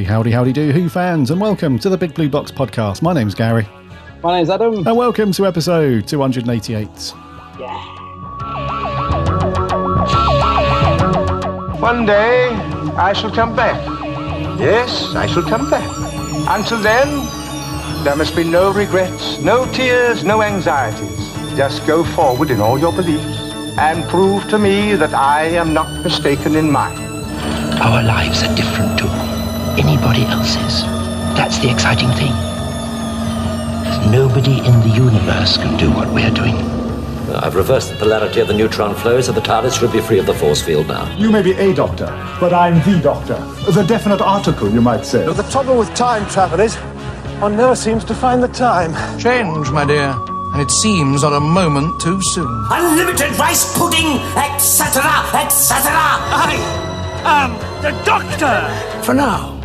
Howdy do, Who fans, and welcome to the Big Blue Box podcast. My name's Gary. My name's Adam. And welcome to episode 288. Yeah. One day, I shall come back. Yes, I shall come back. Until then, there must be no regrets, no tears, no anxieties. Just go forward in all your beliefs and prove to me that I am not mistaken in mine. Our lives are different to anybody else's. That's the exciting thing. Nobody in the universe can do what we're doing. I've reversed the polarity of the neutron flow, so the TARDIS should be free of the force field now. You may be a doctor, but I'm the doctor. The definite article, you might say. The trouble with time travel is, one never seems to find the time. Change, my dear, and it seems on a moment too soon. Unlimited rice pudding, etc., etc. I am the Doctor! For now,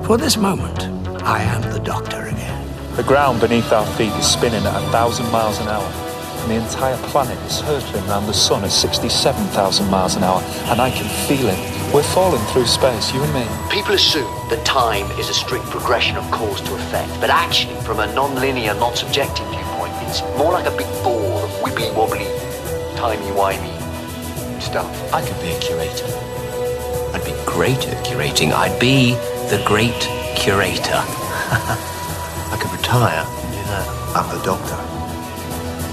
for this moment, I am the Doctor again. The ground beneath our feet is spinning at 1,000 miles an hour, and the entire planet is hurtling around the sun at 67,000 miles an hour, and I can feel it. We're falling through space, you and me. People assume that time is a strict progression of cause to effect, but actually, from a non-linear, non-subjective viewpoint, it's more like a big ball of wibbly-wobbly, timey-wimey stuff. I could be a curator. I'd be great at curating. I'd be the great curator. I could retire and do that. I'm the Doctor.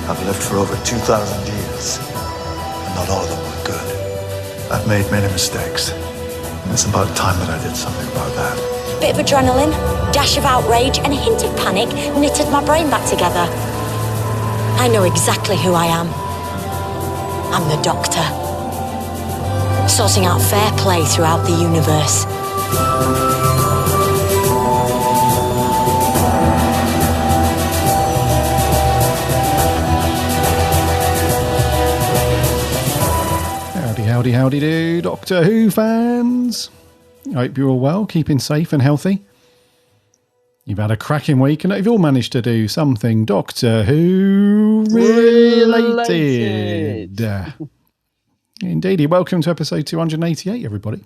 I've lived for over 2,000 years, and not all of them were good. I've made many mistakes, and it's about time that I did something about that. Bit of adrenaline, dash of outrage, and a hint of panic knitted my brain back together. I know exactly who I am. I'm the Doctor. Sorting out fair play throughout the universe. Howdy do, Doctor Who fans. I hope you're all well, keeping safe and healthy. You've had a cracking week, and you've all managed to do something Doctor Who related. Indeedy. Welcome to episode 288, everybody.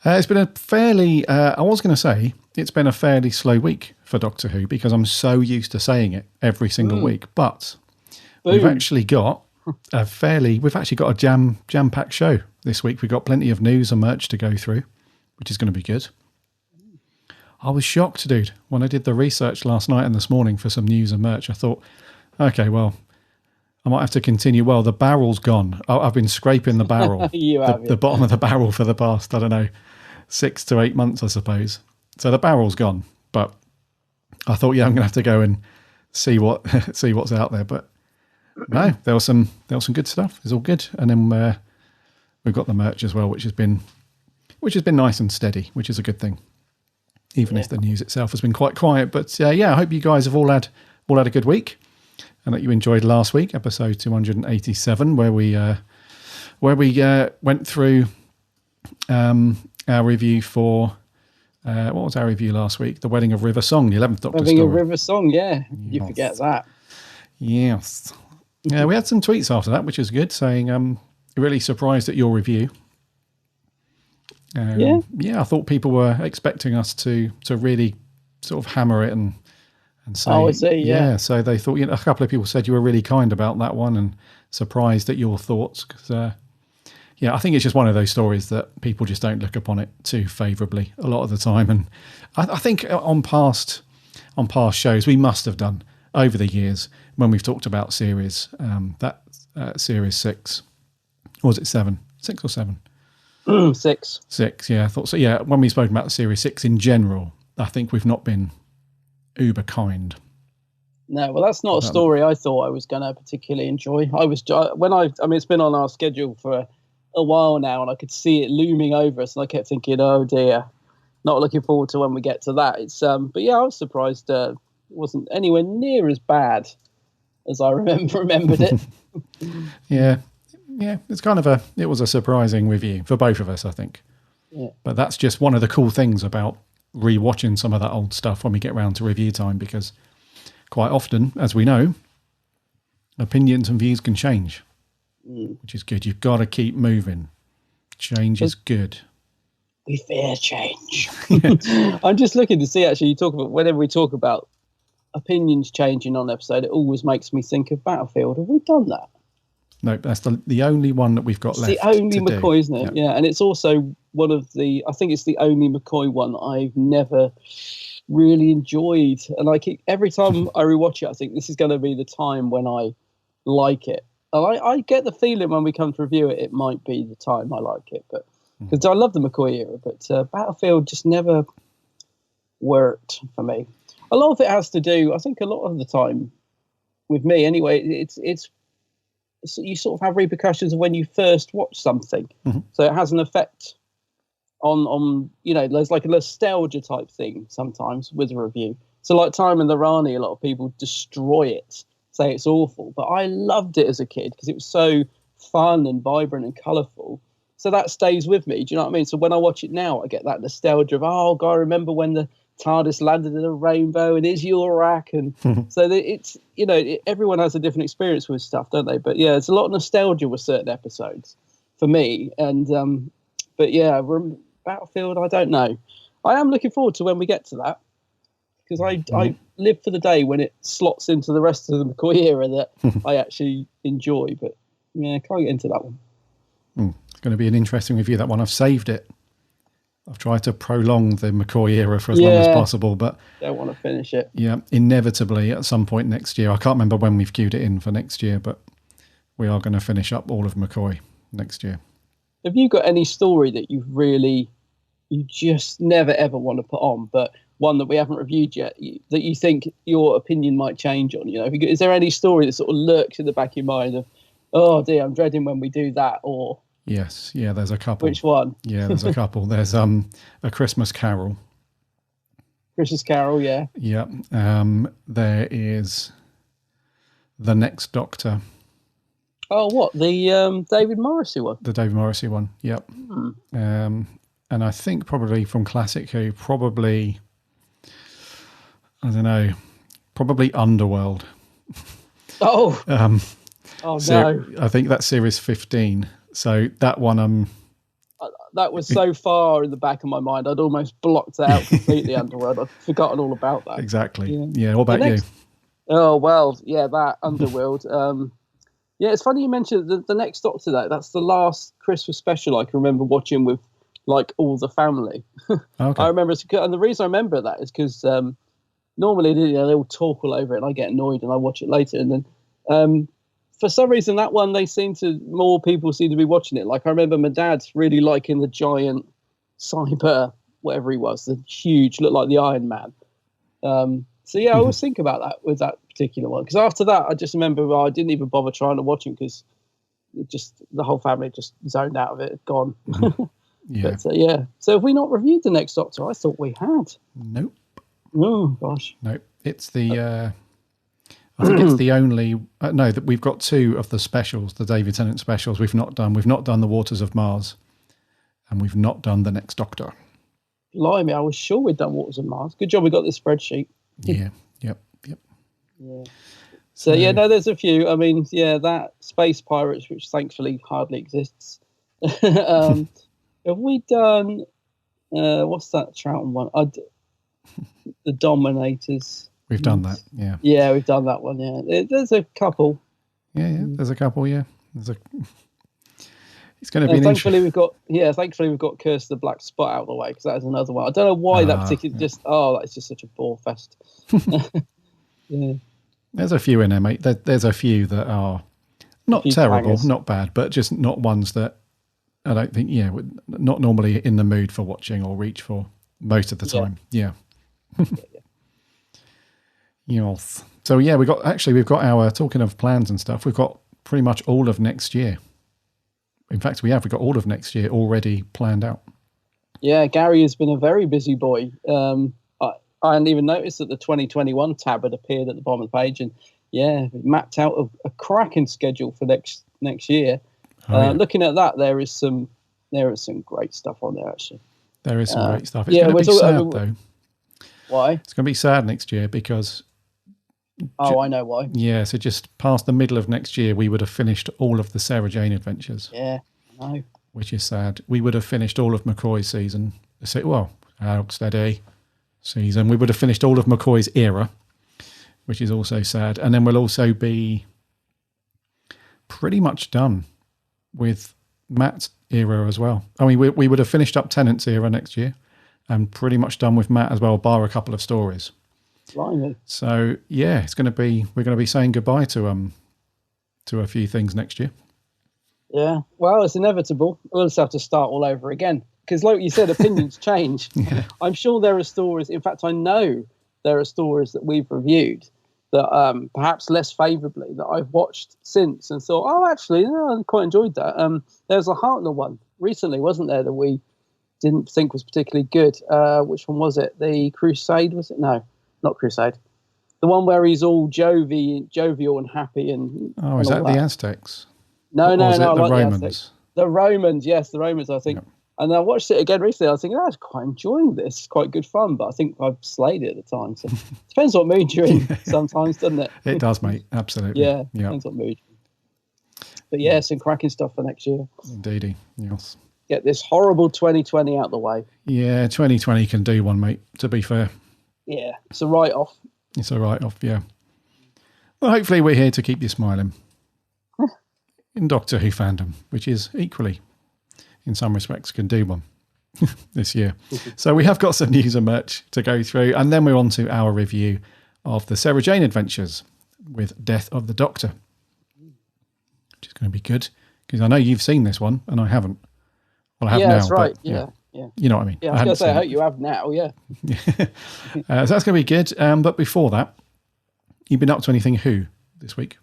It's been a fairly, I was going to say, it's been a fairly slow week for Doctor Who because I'm so used to saying it every single week. But we've actually got a jam-packed show this week. We've got plenty of news and merch to go through, which is going to be good. I was shocked, dude, when I did the research last night and this morning for some news and merch. I thought, okay, well, I might have to continue. Well, the barrel's gone. I've been scraping the barrel, the bottom of the barrel for the past, 6 to 8 months, I suppose. So the barrel's gone. But I thought, I'm going to have to go and see what's out there. But no, there was some good stuff. It's all good. And then we've got the merch as well, which has been nice and steady, which is a good thing. Even if the news itself has been quite quiet. But I hope you guys have all had a good week. And that you enjoyed last week, episode 287, where we went through our review for what was our review last week? The Wedding of River Song, the 11th Doctor story. Wedding of River Song, yeah. You forget that. Yes. Yeah, we had some tweets after that, which is good, saying really surprised at your review. Yeah, I thought people were expecting us to really sort of hammer it and say, I see, yeah. So they thought, a couple of people said you were really kind about that one and surprised at your thoughts. Because, I think it's just one of those stories that people just don't look upon it too favourably a lot of the time. And I think on past shows we must have done over the years when we've talked about series, series 6, or was it 7? 6 or 7? 6. 6, yeah. I thought so. Yeah, when we've spoken about the series 6 in general, I think we've not been uber kind. No, well, that's not a story I thought I was going to particularly enjoy. It's been on our schedule for a while now, and I could see it looming over us, and I kept thinking, oh dear, not looking forward to when we get to that. It's but yeah, I was surprised it wasn't anywhere near as bad as I remembered it. Yeah, it was a surprising review for both of us, I think. Yeah. But that's just one of the cool things about rewatching some of that old stuff when we get around to review time, because quite often, as we know, opinions and views can change, which is good. You've got to keep moving. Change is good. We fear change. I'm just looking to see, actually, you talk about, whenever we talk about opinions changing on an episode, it always makes me think of Battlefield. Have we done that? No, that's the only one that we've got left. It's the only McCoy, isn't it? Yeah, and it's also one of the, I think it's the only McCoy one I've never really enjoyed. And every time I rewatch it, I think this is going to be the time when I like it. And I get the feeling when we come to review it, it might be the time I like it. But because I love the McCoy era, but Battlefield just never worked for me. A lot of it has to do, I think a lot of the time, with me anyway, it's you sort of have repercussions of when you first watch something. So it has an effect on there's like a nostalgia type thing sometimes with a review. So like Time and the Rani, a lot of people destroy it, say it's awful, but I loved it as a kid because it was so fun and vibrant and colourful. So that stays with me. Do you know what I mean? So when I watch it now, I get that nostalgia of, oh God, I remember when the TARDIS landed in a rainbow and is your rack, and so it's everyone has a different experience with stuff, don't they? But yeah, it's a lot of nostalgia with certain episodes for me, and but yeah, Battlefield, I don't know. I am looking forward to when we get to that because I live for the day when it slots into the rest of the McCoy era that I actually enjoy. But yeah, can't get into that one. It's going to be an interesting review, that one. I've saved it. I've tried to prolong the McCoy era for as long as possible, but don't want to finish it. Yeah, inevitably at some point next year. I can't remember when we've queued it in for next year, but we are going to finish up all of McCoy next year. Have you got any story that you just never ever want to put on, but one that we haven't reviewed yet that you think your opinion might change on? Is there any story that sort of lurks in the back of your mind of, oh dear, I'm dreading when we do that, or? Yes, yeah, there's a couple. Which one? Yeah, there's a couple. There's A Christmas Carol. Christmas Carol, yeah. Yeah. There is The Next Doctor. Oh, what? The David Morrissey one? The David Morrissey one, yep. And I think probably from Classic Who, probably Underworld. Oh. No. I think that's series 15. So that one, that was so far in the back of my mind, I'd almost blocked it out completely. Underworld, I'd forgotten all about that. Exactly. Yeah. What about you? Oh well, yeah, that Underworld. Yeah, it's funny you mentioned the Next Doctor. That's the last Christmas special I can remember watching with like all the family. Okay. I remember, and the reason I remember that is because normally they all talk all over it, and I get annoyed, and I watch it later, and then. For some reason, that one, more people seem to be watching it. Like, I remember my dad really liking the giant cyber, whatever he was, the huge, looked like the Iron Man. So, yeah, I always think about that with that particular one. Because after that, I just remember I didn't even bother trying to watch him because the whole family just zoned out of it, gone. Yeah. But, yeah. So, have we not reviewed The Next Doctor? I thought we had. Nope. Oh, gosh. Nope. It's the... I think it's the only... no, that we've got two of the specials, the David Tennant specials we've not done. We've not done The Waters of Mars, and we've not done The Next Doctor. Blimey, I was sure we'd done Waters of Mars. Good job we got this spreadsheet. Yeah, yep. Yeah. So, yeah, no, there's a few. I mean, yeah, that Space Pirates, which thankfully hardly exists. Have we done... what's that Troughton one? The Dominators... We've done that, yeah. Yeah, we've done that one, yeah. There's a couple. Yeah, there's a couple, yeah. It's going to be an thankfully we've got Curse the Black Spot out of the way, because that is another one. I don't know why that particular that's just such a bore fest. Yeah. There's a few in there, mate. There's a few that are not terrible, not bad, but just not ones that I don't think, not normally in the mood for watching or reach for most of the time. Yeah. Yes. So yeah, we've got our, talking of plans and stuff, we've got pretty much all of next year. In fact, we've got all of next year already planned out. Yeah, Gary has been a very busy boy. I hadn't even noticed that the 2021 tab had appeared at the bottom of the page, and yeah, mapped out a cracking schedule for next year. Looking at that, there is some great stuff on there actually. There is some great stuff. It's going to be sad though. Why? It's going to be sad next year because... I know why. Yeah, so just past the middle of next year, we would have finished all of the Sarah Jane adventures. Yeah, I know. Which is sad. We would have finished all of McCoy's season steady season. We would have finished all of McCoy's era, which is also sad. And then we'll also be pretty much done with Matt's era as well. I mean, we would have finished up Tennant's era next year and pretty much done with Matt as well, bar a couple of stories. Blimey. So yeah, we're going to be saying goodbye to a few things next year. Yeah, well, it's inevitable. We'll just have to start all over again because, like you said, opinions change. Yeah. I'm sure there are stories. In fact, I know there are stories that we've reviewed that perhaps less favourably that I've watched since and thought, oh, actually, I quite enjoyed that. There's a Hartnell one recently, wasn't there, that we didn't think was particularly good. Which one was it? The Crusade, was it? No, not Crusade. The one where he's all jovial and happy and. Oh, is that the Aztecs? No, the like Romans. The Romans, yes, the Romans, I think. Yep. And I watched it again recently. I was thinking, I was quite enjoying this. It's quite good fun, but I think I've slayed it at the time. So depends what mood you're in sometimes, doesn't it? It does, mate. Absolutely. Yeah, depends what mood. But yeah, some cracking stuff for next year. Indeedy, yes. Get this horrible 2020 out the way. Yeah, 2020 can do one, mate, to be fair. Yeah, it's a write-off. It's a write-off, yeah. Well, hopefully we're here to keep you smiling. In Doctor Who fandom, which is equally, in some respects, can do one this year. So we have got some news and merch to go through, and then we're on to our review of the Sarah Jane Adventures with Death of the Doctor, which is going to be good, because I know you've seen this one, and I haven't. Well, I have now. That's right, yeah. You know what I mean? Yeah, I was going to say, I hope you have now, yeah. So that's going to be good, but before that, you've been up to anything Who this week?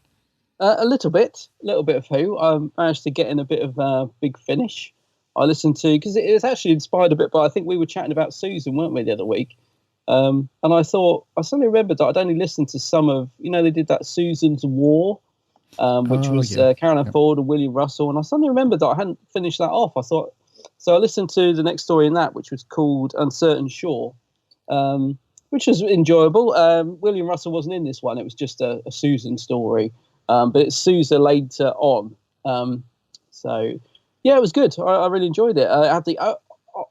A little bit of Who. I managed to get in a bit of Big Finish. I listened to, because it was actually inspired a bit by, I think we were chatting about Susan, weren't we, the other week? And I thought, I suddenly remembered that I'd only listened to some of, they did that Susan's War, which was Caroline Ford and William Russell. And I suddenly remembered that I hadn't finished that off. So I listened to the next story in that, which was called Uncertain Shore, which was enjoyable. William Russell wasn't in this one. It was just a Susan story. But it's Susan later on. So, yeah, it was good. I really enjoyed it. I had the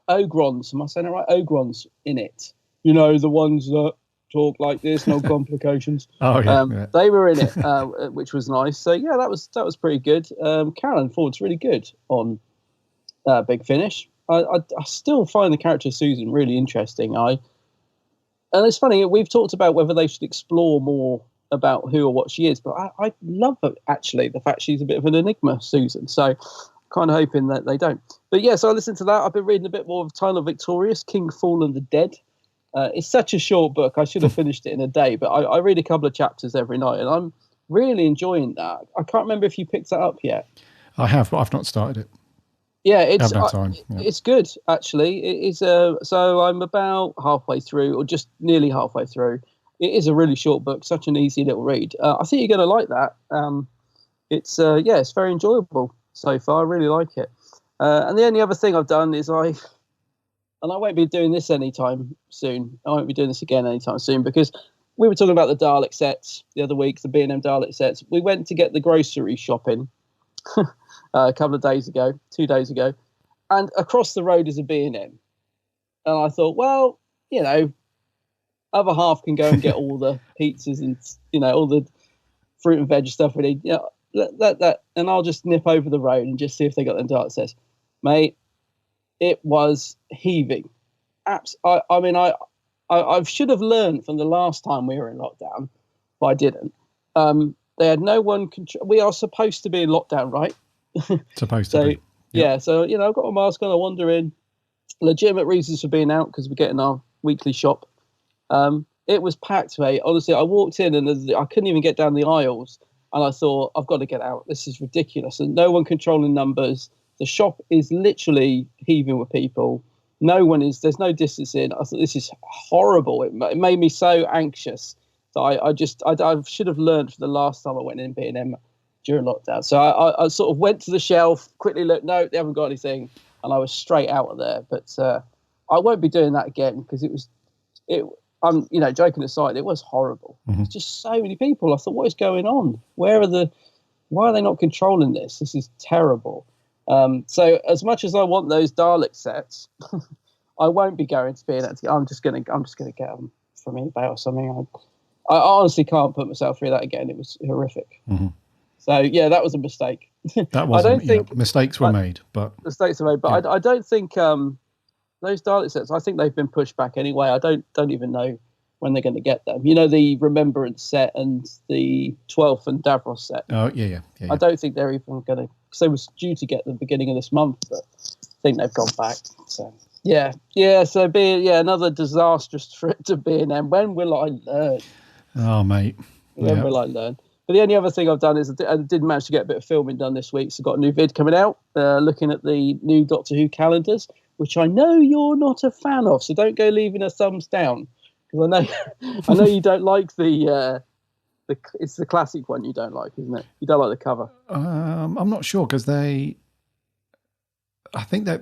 Ogrons, am I saying it right? Ogrons in it. The ones that talk like this, no complications. Oh, yeah, They were in it, which was nice. So, yeah, that was pretty good. Caroline Ford's really good on Big Finish. I still find the character of Susan really interesting. And it's funny, we've talked about whether they should explore more about who or what she is, but I love actually the fact she's a bit of an enigma, Susan. So kind of hoping that they don't. But yeah, so I listened to that. I've been reading a bit more of Tyler Victorious, King, Fool and the Dead. It's such a short book. I should have finished it in a day, but I read a couple of chapters every night, and I'm really enjoying that. I can't remember if you picked that up yet. I have, but I've not started it. Yeah, it's good actually. It is. So I'm about halfway through, or just nearly halfway through. It is a really short book, such an easy little read. I think you're going to like that. It's very enjoyable so far. I really like it. And the only other thing I've done is I won't be doing this anytime soon. I won't be doing this again anytime soon because we were talking about the Dalek sets the other week, the B&M Dalek sets. We went to get the grocery shopping a couple of days ago, 2 days ago, and across the road is a B&M. And I thought, well, other half can go and get all the pizzas and all the fruit and veg stuff we need. That, and I'll just nip over the road and just see if they got them Dalek sets. Mate, it was heaving. I should have learned from the last time we were in lockdown, but I didn't. They had no one control. We are supposed to be in lockdown, right? Supposed to be. Yep. Yeah. So I've got my mask on. I wander in. Legitimate reasons for being out because we're getting our weekly shop. It was packed, mate. Honestly, I walked in and I couldn't even get down the aisles, and I thought, I've got to get out. This is ridiculous, and no one controlling numbers. The shop is literally heaving with people. There's no distancing. I thought, this is horrible. It made me so anxious that I should have learned from the last time I went in B&M during lockdown. So I sort of went to the shelf, quickly looked, no, they haven't got anything, and I was straight out of there. But I won't be doing that again because I'm joking aside, it was horrible. Mm-hmm. There's just so many people. I thought, what is going on? Why are they not controlling this? This is terrible. So as much as I want those Dalek sets, I won't be going to be an actor. I'm just gonna get them from eBay or something. I honestly can't put myself through that again. It was horrific. Mm-hmm. So yeah, that was a mistake. That was. I don't think mistakes were made, but mistakes were made. But I don't think those Dalek sets. I think they've been pushed back anyway. I don't even know when they're going to get them. You know, the Remembrance set and the 12th and Davros set. Oh yeah. I don't think they're even going to. Because they was due to get the beginning of this month, but I think they've gone back. So yeah. So another disastrous trip to B&M. When will I learn? Oh mate. When will I learn? But the only other thing I've done is I did manage to get a bit of filming done this week. So I've got a new vid coming out, looking at the new Doctor Who calendars, which I know you're not a fan of. So don't go leaving a thumbs down, because I know you don't like it's the classic one you don't like, isn't it? You don't like the cover. I'm not sure because I think that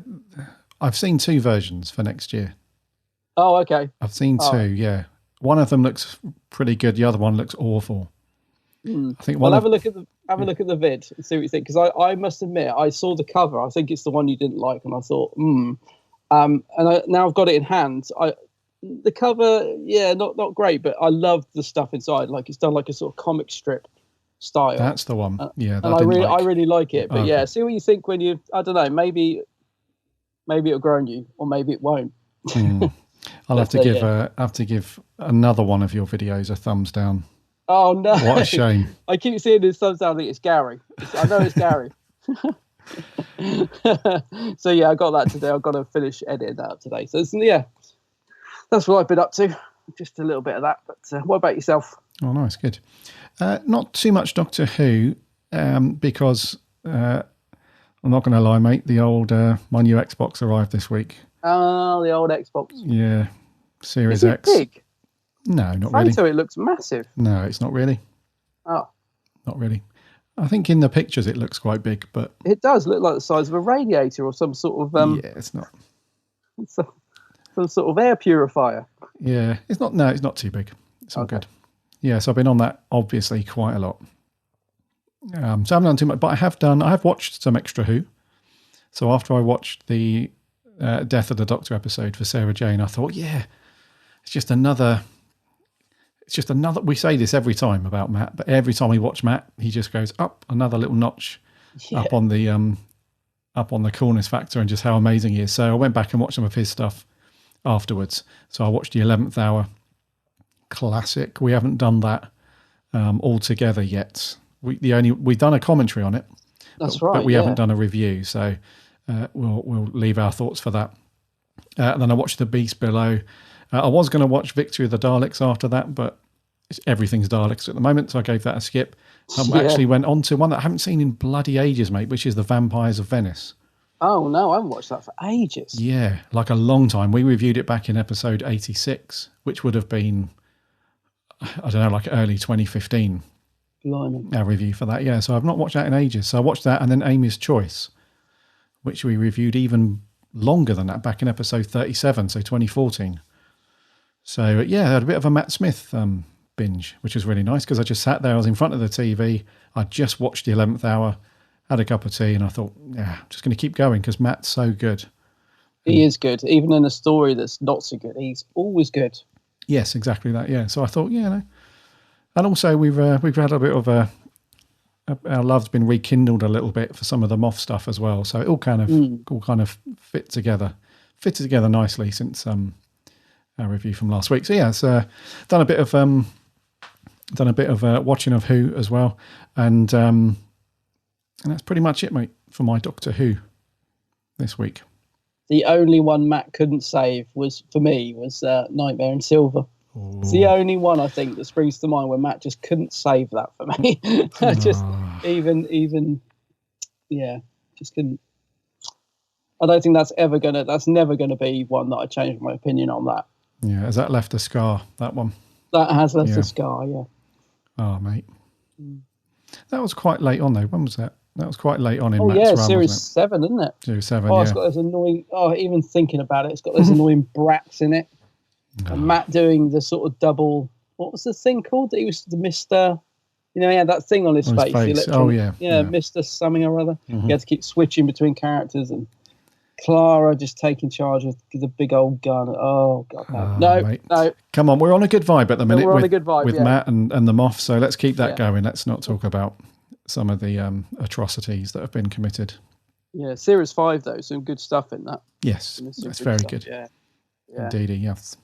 I've seen 2 versions for next year. Oh, okay. I've seen 2. Yeah, one of them looks pretty good. The other one looks awful. I think have a look at the vid and see what you think, because I must admit I saw the cover. I think it's the one you didn't like, and I thought, and now I've got it in hand. The cover, not great, but I love the stuff inside. Like it's done like a sort of comic strip style. That's the one. Yeah, and I really like it. But see what you think when you. I don't know. Maybe it'll grow on you, or maybe it won't. I'll have to give another one of your videos a thumbs down. Oh no! What a shame! I keep seeing this thumbs down. I think it's Gary. I know it's Gary. So yeah, I got that today. I've got to finish editing that up today. So that's what I've been up to. Just a little bit of that. But what about yourself? Oh, nice, good. Not too much Doctor Who, because I'm not going to lie, mate. The old my new Xbox arrived this week. Oh, the old Xbox. Yeah, Series Is it X. Big? No, not really. Photo, it looks massive. No, it's not really. Oh. Not really. I think in the pictures it looks quite big, but... It does look like the size of a radiator or some sort of... yeah, it's not. Some sort of air purifier. Yeah, it's not too big. It's all good. Yeah, so I've been on that, obviously, quite a lot. So I haven't done too much, but I have watched some Extra Who. So after I watched the Death of the Doctor episode for Sarah Jane, I thought, it's just another... we say this every time about Matt, but every time we watch Matt, he just goes up another little notch up on the coolness factor and just how amazing he is. So I went back and watched some of his stuff afterwards. So I watched the 11th Hour classic. We haven't done that all together yet. We've done a commentary on it. That's right. But we haven't done a review. So we'll leave our thoughts for that. And then I watched The Beast Below. I was going to watch Victory of the Daleks after that, but everything's Daleks at the moment, so I gave that a skip. Actually went on to one that I haven't seen in bloody ages, mate, which is The Vampires of Venice. Oh, no, I haven't watched that for ages. Yeah, like a long time. We reviewed it back in episode 86, which would have been, I don't know, like early 2015. Blimey. Our review for that, yeah. So I've not watched that in ages. So I watched that and then Amy's Choice, which we reviewed even longer than that, back in episode 37, so 2014. So, I had a bit of a Matt Smith binge, which was really nice because I just sat there, I was in front of the TV, I just watched the 11th Hour, had a cup of tea, and I thought, I'm just going to keep going because Matt's so good. He is good. Even in a story that's not so good, he's always good. Yes, exactly that, yeah. So I thought, And also we've had a bit of our love's been rekindled a little bit for some of the Moth stuff as well. So it all kind of fitted together nicely since... our review from last week. So it's done a bit of watching of Who as well, and that's pretty much it, mate, for my Doctor Who this week. The only one Matt couldn't save was Nightmare in Silver. Ooh. It's the only one I think that springs to mind where Matt just couldn't save that for me. Just couldn't. I don't think that's never gonna be one that I change my opinion on that. Yeah, has that left a scar, that one? That has left a scar, yeah. Oh, mate. That was quite late on, though. When was that? That was quite late on in Matt's run, Series wasn't it? 7, isn't it? Series 7, It's got those annoying... even thinking about it, it's got those annoying brats in it. And Matt doing the sort of double... What was the thing called? He was the Mr... he had that thing on his face. Oh, yeah. Mr. something or other. Mm-hmm. He had to keep switching between characters and... Clara just taking charge of the big old gun. Oh, God, no. No. Come on, we're on a good vibe at the minute. We're on a good vibe, with Matt and the Moff, so let's keep that going. Let's not talk about some of the atrocities that have been committed. Yeah, Series 5, though, some good stuff in that. Yes, that's very good. Yeah. Indeed, yes.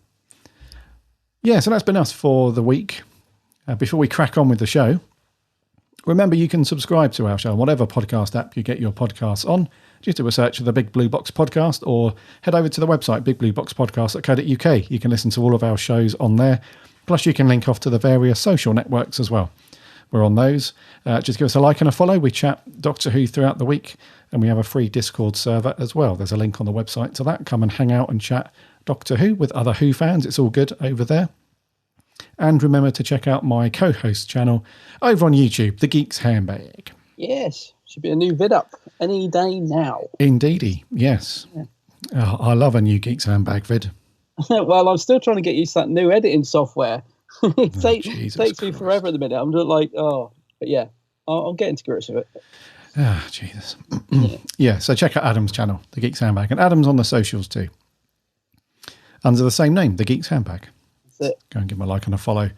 Yeah, so that's been us for the week. Before we crack on with the show, remember you can subscribe to our show on whatever podcast app you get your podcasts on. Just do a search of the Big Blue Box Podcast or head over to the website, bigblueboxpodcast.co.uk. You can listen to all of our shows on there. Plus, you can link off to the various social networks as well. We're on those. Just give us a like and a follow. We chat Doctor Who throughout the week, and we have a free Discord server as well. There's a link on the website to that. Come and hang out and chat Doctor Who with other Who fans. It's all good over there. And remember to check out my co-host channel over on YouTube, The Geek's Handbag. Yes, should be a new vid up any day now. Indeedy, yes. Yeah. Oh, I love a new Geek's Handbag vid. Well, I'm still trying to get used to that new editing software. It takes me forever at the minute. I'm just like, but yeah, I'll get into grips with it. Ah, Jesus. Yeah, so check out Adam's channel, The Geek's Handbag. And Adam's on the socials too. Under the same name, The Geek's Handbag. That's it. Go and give him a like and a follow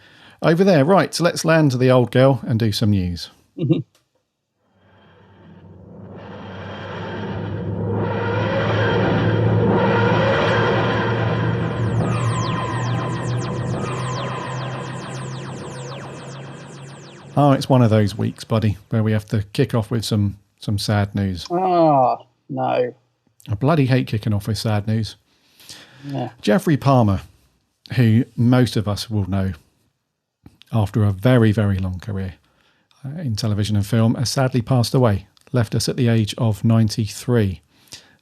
over there. Right, so let's land to the old girl and do some news. Oh, it's one of those weeks, buddy, where we have to kick off with some sad news. Oh, no. I bloody hate kicking off with sad news. Yeah. Geoffrey Palmer, who most of us will know after a very, very long career in television and film, has sadly passed away, left us at the age of 93.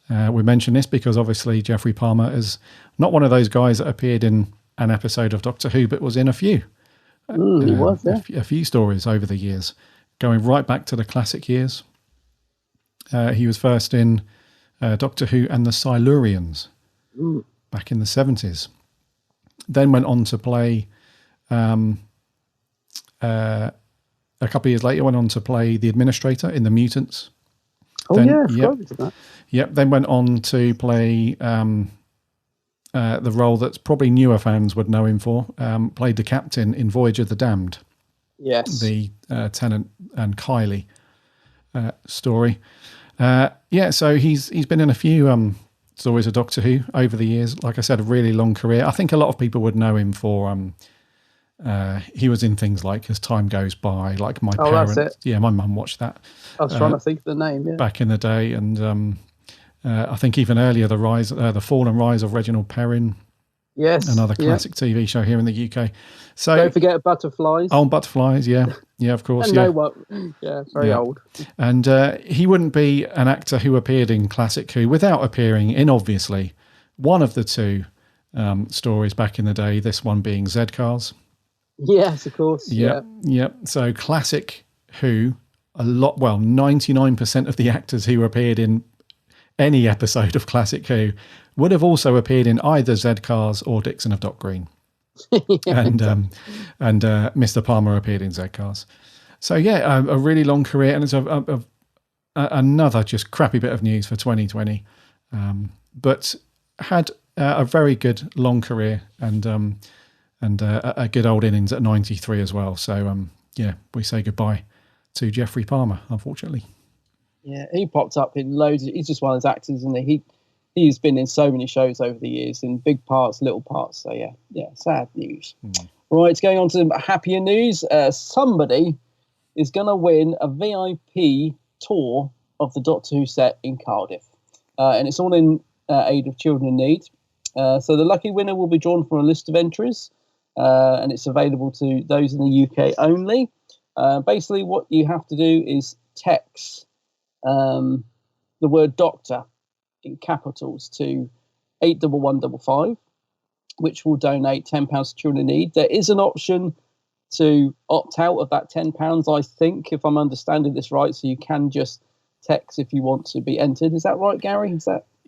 We mention this because obviously Geoffrey Palmer is not one of those guys that appeared in an episode of Doctor Who, but was in a few. He was, yeah. A few stories over the years, going right back to the classic years. He was first in Doctor Who and the Silurians back in the 70s. Then went on to play, a couple of years later, went on to play the Administrator in The Mutants. Oh, then, yeah, I forgot about that. Yep, then went on to play the role that's probably newer fans would know him for, played the captain in Voyage of the Damned. Yes. The Tennant and Kylie story. So he's been in a few stories of Doctor Who over the years. Like I said, a really long career. I think a lot of people would know him for, he was in things like As Time Goes By, like my parents. That's it. Yeah, my mum watched that. I was trying to think of the name, back in the day, and I think even earlier, the Fall and Rise of Reginald Perrin. Yes, another classic TV show here in the UK. So don't forget Butterflies. Oh, Butterflies, yeah, of course. And very old. And he wouldn't be an actor who appeared in classic Who without appearing in obviously one of the two stories back in the day. This one being Z-Cars. Yes, of course. Yep. So classic Who, 99% of the actors who appeared in any episode of Classic Who would have also appeared in either Z-Cars or Dixon of Dock Green. And Mr. Palmer appeared in Z-Cars. So a really long career, and it's another just crappy bit of news for 2020. But had a very good long career and a good old innings at 93 as well. So we say goodbye to Geoffrey Palmer, unfortunately. Yeah, he popped up in loads. He's just one of those actors, and he's been in so many shows over the years, in big parts, little parts. So sad news. Right, going on to some happier news. Somebody is going to win a VIP tour of the Doctor Who set in Cardiff, and it's all in aid of children in need. So the lucky winner will be drawn from a list of entries, and it's available to those in the UK only. Basically, what you have to do is text the word doctor in capitals to 81155, which will donate £10 to children in need. There is an option to opt out of that £10, I think, if I'm understanding this right. So you can just text if you want to be entered. Is that right, Gary?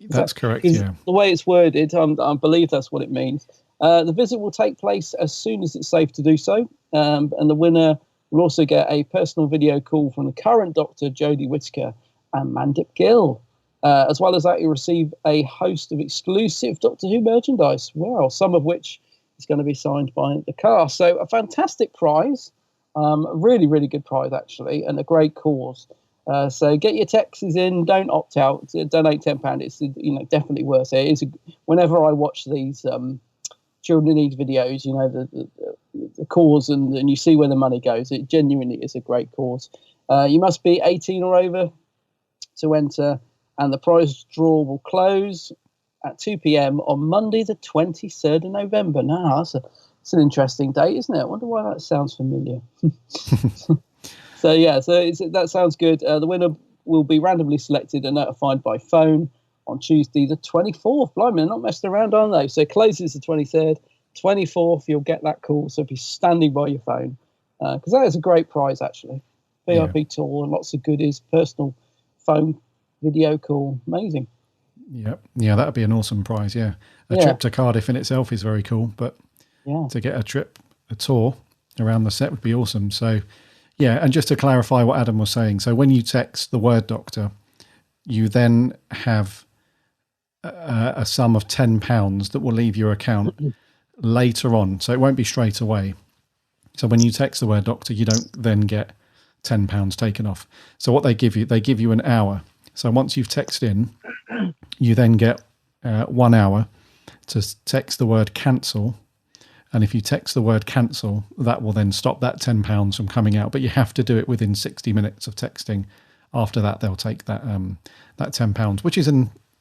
That's correct, yeah. The way it's worded, I believe that's what it means. The visit will take place as soon as it's safe to do so. And the winner will also get a personal video call from the current Doctor, Jodie Whittaker, and Mandip Gill. As well as that, you'll receive a host of exclusive Doctor Who merchandise. Wow, some of which is going to be signed by the cast. So a fantastic prize, a really, really good prize, actually, and a great cause. So get your taxes in, don't opt out, donate £10. It's definitely worth it. Whenever I watch these children in need videos, the cause and you see where the money goes, it genuinely is a great cause. You must be 18 or over to enter, and the prize draw will close at 2 p.m. on Monday the 23rd of November. Now, it's an interesting date, isn't it? I wonder why that sounds familiar. So that sounds good. The winner will be randomly selected and notified by phone on Tuesday the 24th. Blimey, they're not messing around, aren't they? So it closes the 23rd, 24th, you'll get that call. So be standing by your phone, because that is a great prize, actually. VIP tour and lots of goodies, personal phone, video call, amazing. Yeah, that'd be an awesome prize. Yeah, a trip to Cardiff in itself is very cool, but to get a tour around the set would be awesome. So, yeah, and just to clarify what Adam was saying, so when you text the word Doctor, you then have a sum of £10 that will leave your account later on. So it won't be straight away. So when you text the word Doctor, you don't then get £10 taken off. So what they give you an hour. So once you've texted in, you then get 1 hour to text the word cancel. And if you text the word cancel, that will then stop that £10 from coming out. But you have to do it within 60 minutes of texting. After that, they'll take that £10, which is,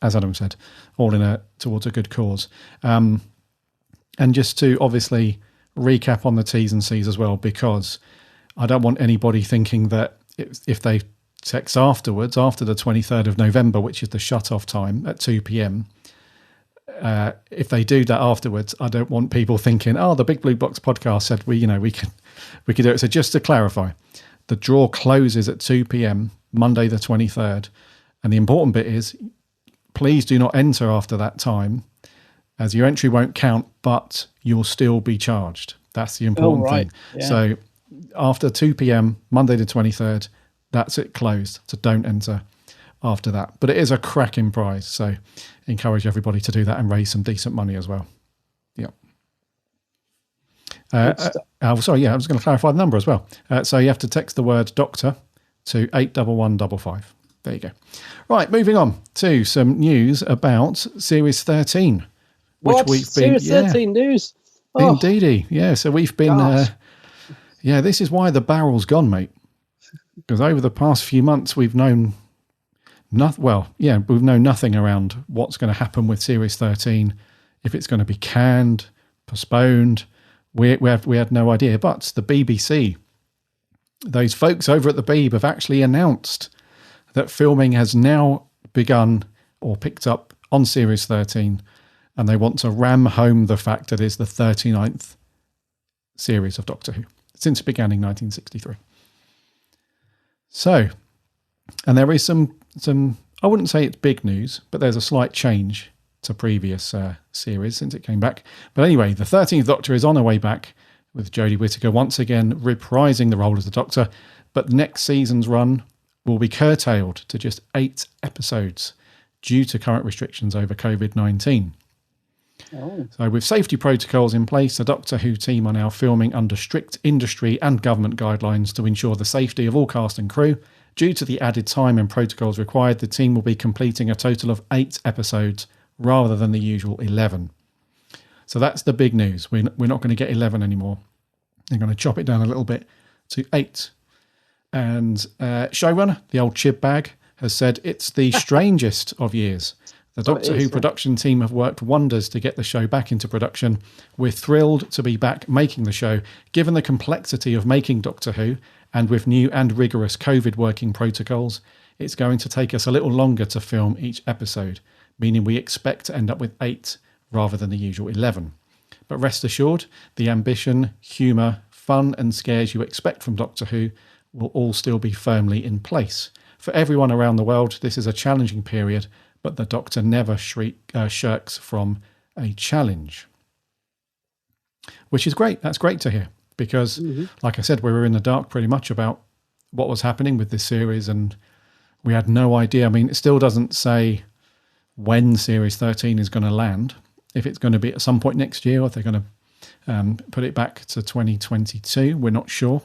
as Adam said, all towards a good cause. And just to obviously recap on the T's and C's as well, because I don't want anybody thinking that if they text afterwards, after the 23rd of November, which is the shut-off time at 2 p.m, if they do that afterwards, I don't want people thinking, the Big Blue Box podcast said we could do it. So just to clarify, the draw closes at 2 p.m, Monday the 23rd. And the important bit is, please do not enter after that time, as your entry won't count, but you'll still be charged. That's the important thing. Yeah. So after 2 p.m, Monday the 23rd, that's it closed. So don't enter after that. But it is a cracking prize. So encourage everybody to do that and raise some decent money as well. Yeah. I was going to clarify the number as well. So you have to text the word Doctor to 81155. There you go. Right, moving on to some news about Series 13. Which we've been, Series 13 news? Oh. Indeedy. Yeah, so we've been... this is why the barrel's gone, mate. Because over the past few months, we've known we've known nothing around what's going to happen with Series 13, if it's going to be canned, postponed. We had no idea. But the BBC, those folks over at the Beeb, have actually announced that filming has now begun or picked up on Series 13, and they want to ram home the fact that it's the 39th series of Doctor Who since it began in 1963. So, and there is some, I wouldn't say it's big news, but there's a slight change to previous series since it came back. But anyway, the 13th Doctor is on her way back, with Jodie Whittaker once again reprising the role as the Doctor, but next season's run will be curtailed to just 8 episodes due to current restrictions over COVID-19. So with safety protocols in place, the Doctor Who team are now filming under strict industry and government guidelines to ensure the safety of all cast and crew. Due to the added time and protocols required, the team will be completing a total of 8 episodes rather than the usual 11. So that's the big news. We're not going to get 11 anymore. They're going to chop it down a little bit to 8. And showrunner, the old chib bag, has said it's the strangest of years. The Doctor Who production team have worked wonders to get the show back into production. We're thrilled to be back making the show. Given the complexity of making Doctor Who, and with new and rigorous COVID working protocols, it's going to take us a little longer to film each episode, meaning we expect to end up with 8 rather than the usual 11. But rest assured, the ambition, humour, fun and scares you expect from Doctor Who will all still be firmly in place. For everyone around the world, this is a challenging period, but the Doctor never shirks from a challenge. Which is great. That's great to hear. Because, like I said, we were in the dark pretty much about what was happening with this series and we had no idea. I mean, it still doesn't say when Series 13 is going to land, if it's going to be at some point next year or if they're going to put it back to 2022. We're not sure.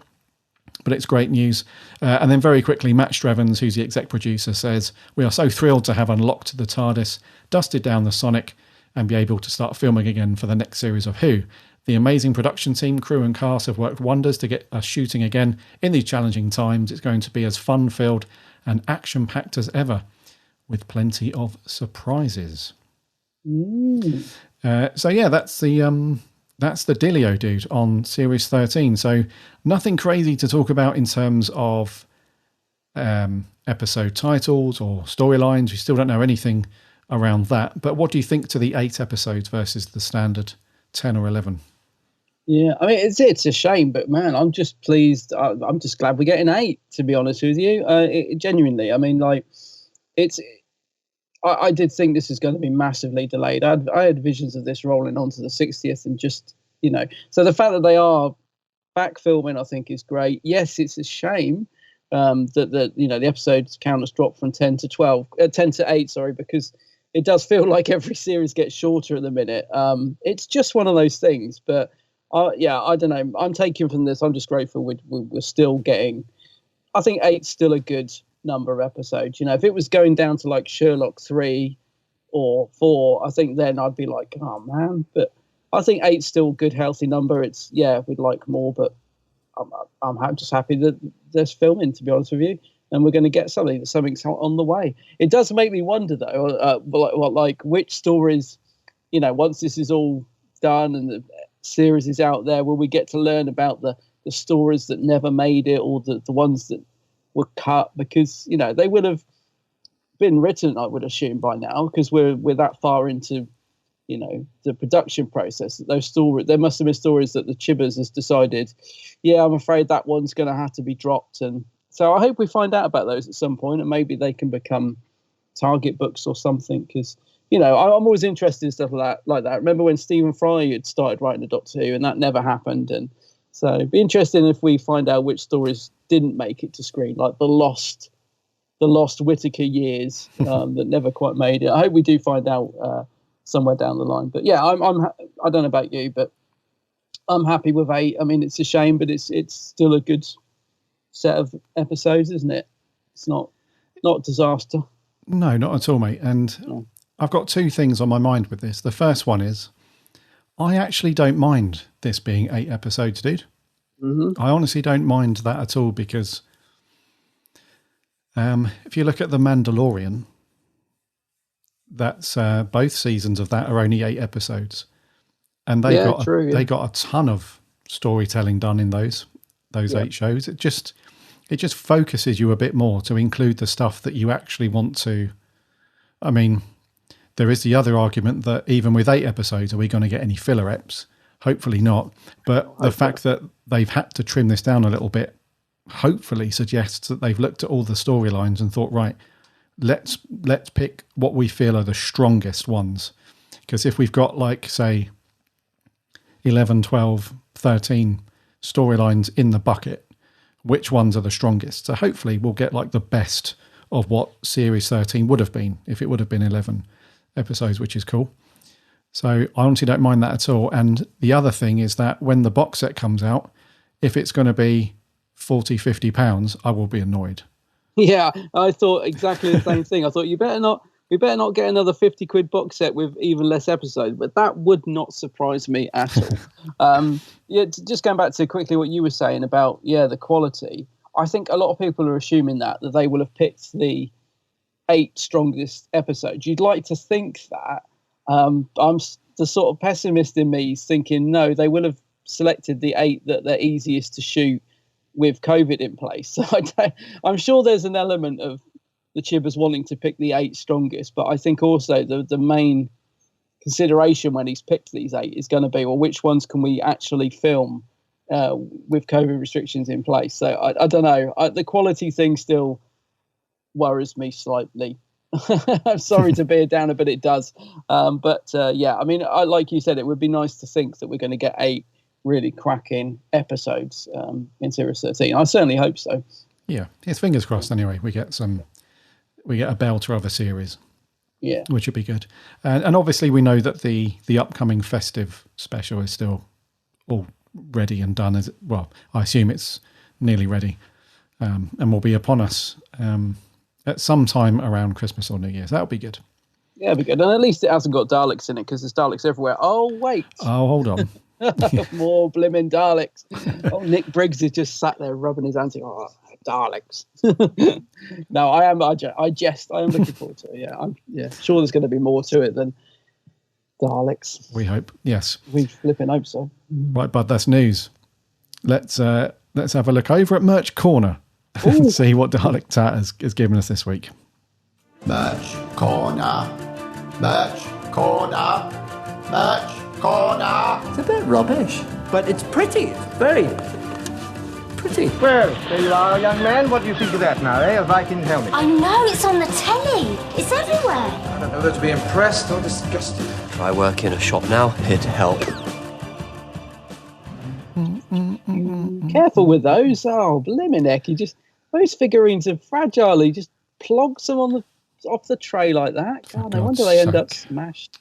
But it's great news. And then very quickly, Matt Strevens, who's the exec producer, says, "We are so thrilled to have unlocked the TARDIS, dusted down the Sonic, and be able to start filming again for the next series of Who. The amazing production team, crew and cast have worked wonders to get us shooting again in these challenging times. It's going to be as fun-filled and action-packed as ever, with plenty of surprises." So yeah, that's the Dealio dude on Series 13. So nothing crazy to talk about in terms of episode titles or storylines. We still don't know anything around that. But what do you think to the 8 episodes versus the standard 10 or 11? Yeah, I mean, it's a shame, but man, I'm just pleased. I'm just glad we're getting 8, to be honest with you. Genuinely, I mean, like, I did think this is going to be massively delayed. I had visions of this rolling on to the 60th and just, so the fact that they are back filming, I think is great. Yes, it's a shame that the episodes count has dropped from 10 to 8, because it does feel like every series gets shorter at the minute. It's just one of those things, but I don't know. I'm taking from this, I'm just grateful we're still getting, I think 8's still a good number of episodes. If it was going down to like Sherlock 3 or 4, I think then I'd be like, oh man. But I think 8's still a good, healthy number. It's, we'd like more, but I'm just happy that there's filming, to be honest with you, and we're going to get something's on the way. It does make me wonder though, like which stories, once this is all done and the series is out there, will we get to learn about the stories that never made it, or the ones that were cut, because they would have been written, I would assume, by now, because we're that far into the production process. Those stories, there must have been stories that the Chibbers has decided, I'm afraid that one's going to have to be dropped. And so I hope we find out about those at some point, and maybe they can become target books or something, because I'm always interested in stuff like that. Remember when Stephen Fry had started writing the Doctor Who, and that never happened. And so it'd be interesting if we find out which stories didn't make it to screen, like the lost Whittaker years that never quite made it. I hope we do find out somewhere down the line. But yeah, I don't know about you, but I'm happy with 8. I mean, it's a shame, but it's still a good set of episodes, isn't it? It's not a disaster. No, not at all, mate. And I've got 2 things on my mind with this. The first one is, I actually don't mind this being 8 episodes, dude. Mm-hmm. I honestly don't mind that at all, because if you look at The Mandalorian, that's both seasons of that are only 8 episodes, and they got a ton of storytelling done in those 8 shows. It just focuses you a bit more to include the stuff that you actually want to. I mean, there is the other argument that even with 8 episodes, are we going to get any filler eps? Hopefully not. But the fact that they've had to trim this down a little bit hopefully suggests that they've looked at all the storylines and thought, right, let's pick what we feel are the strongest ones. Because if we've got, like, say, 11, 12, 13 storylines in the bucket, which ones are the strongest? So hopefully we'll get like the best of what Series 13 would have been if it would have been 11 episodes, which is cool. So I honestly don't mind that at all. And the other thing is that when the box set comes out, if it's going to be £40-50, I will be annoyed. Yeah, I thought exactly the same thing. I thought we better not get another 50 quid box set with even less episodes, but that would not surprise me at all. Just going back to quickly what you were saying about the quality. I think a lot of people are assuming that they will have picked the 8 strongest episodes. You'd like to think that. I'm the sort of pessimist in me is thinking, no, they will have selected the 8 that they're easiest to shoot with COVID in place. So I'm sure there's an element of the Chibbers wanting to pick the 8 strongest, but I think also the main consideration when he's picked these 8 is going to be, well, which ones can we actually film with COVID restrictions in place? So I don't know. The quality thing still worries me slightly. I'm sorry to be a downer, but it does. I mean, like you said, it would be nice to think that we're going to get 8 really cracking episodes in Series 13. I certainly hope so. Yeah, it's fingers crossed anyway. We get some a belter of a series. Yeah, which would be good. And obviously we know that the upcoming festive special is still all ready and done. Well, I assume it's nearly ready, and will be upon us at some time around Christmas or New Year's. That'll be good. Yeah, it'll be good. And at least it hasn't got Daleks in it, because there's Daleks everywhere. Oh, wait. Oh, hold on. More blimmin' Daleks. Oh, Nick Briggs is just sat there rubbing his hands. Oh, Daleks. No, I jest. I am looking forward to it. Yeah, I'm sure there's going to be more to it than Daleks. We hope. Yes. We flipping hope so. Right, bud, that's news. Let's have a look over at Merch Corner and see what Dalek Tat has given us this week. Merch Corner. Merch Corner. Merch Corner. It's a bit rubbish, but it's pretty. It's very pretty. Well, there you are, young man. What do you think of that now, eh? If I can tell me. I know, it's on the telly. It's everywhere. I don't know whether to be impressed or disgusted. If I work in a shop now, it'd help. Careful with those. Oh, blimmin' heck. Those figurines are fragile. He just plogs them off the tray like that. God, no wonder they end up smashed.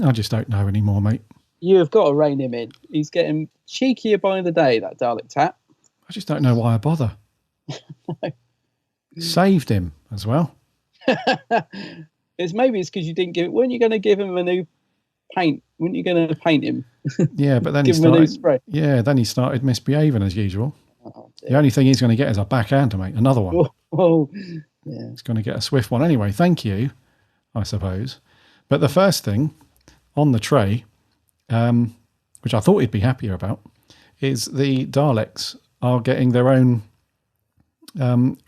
I just don't know anymore, mate. You have got to rein him in. He's getting cheekier by the day, that Dalek Tat. I just don't know why I bother. Saved him as well. Maybe it's because you didn't give. Weren't you going to give him a new paint? Weren't you going to paint him? Yeah, but then give him a new spray. Yeah, then he started misbehaving as usual. The only thing he's going to get is a backhander, mate. Another one. Oh, yeah. He's going to get a swift one anyway. Thank you, I suppose. But the first thing on the tray, which I thought he'd be happier about, is the Daleks are getting their own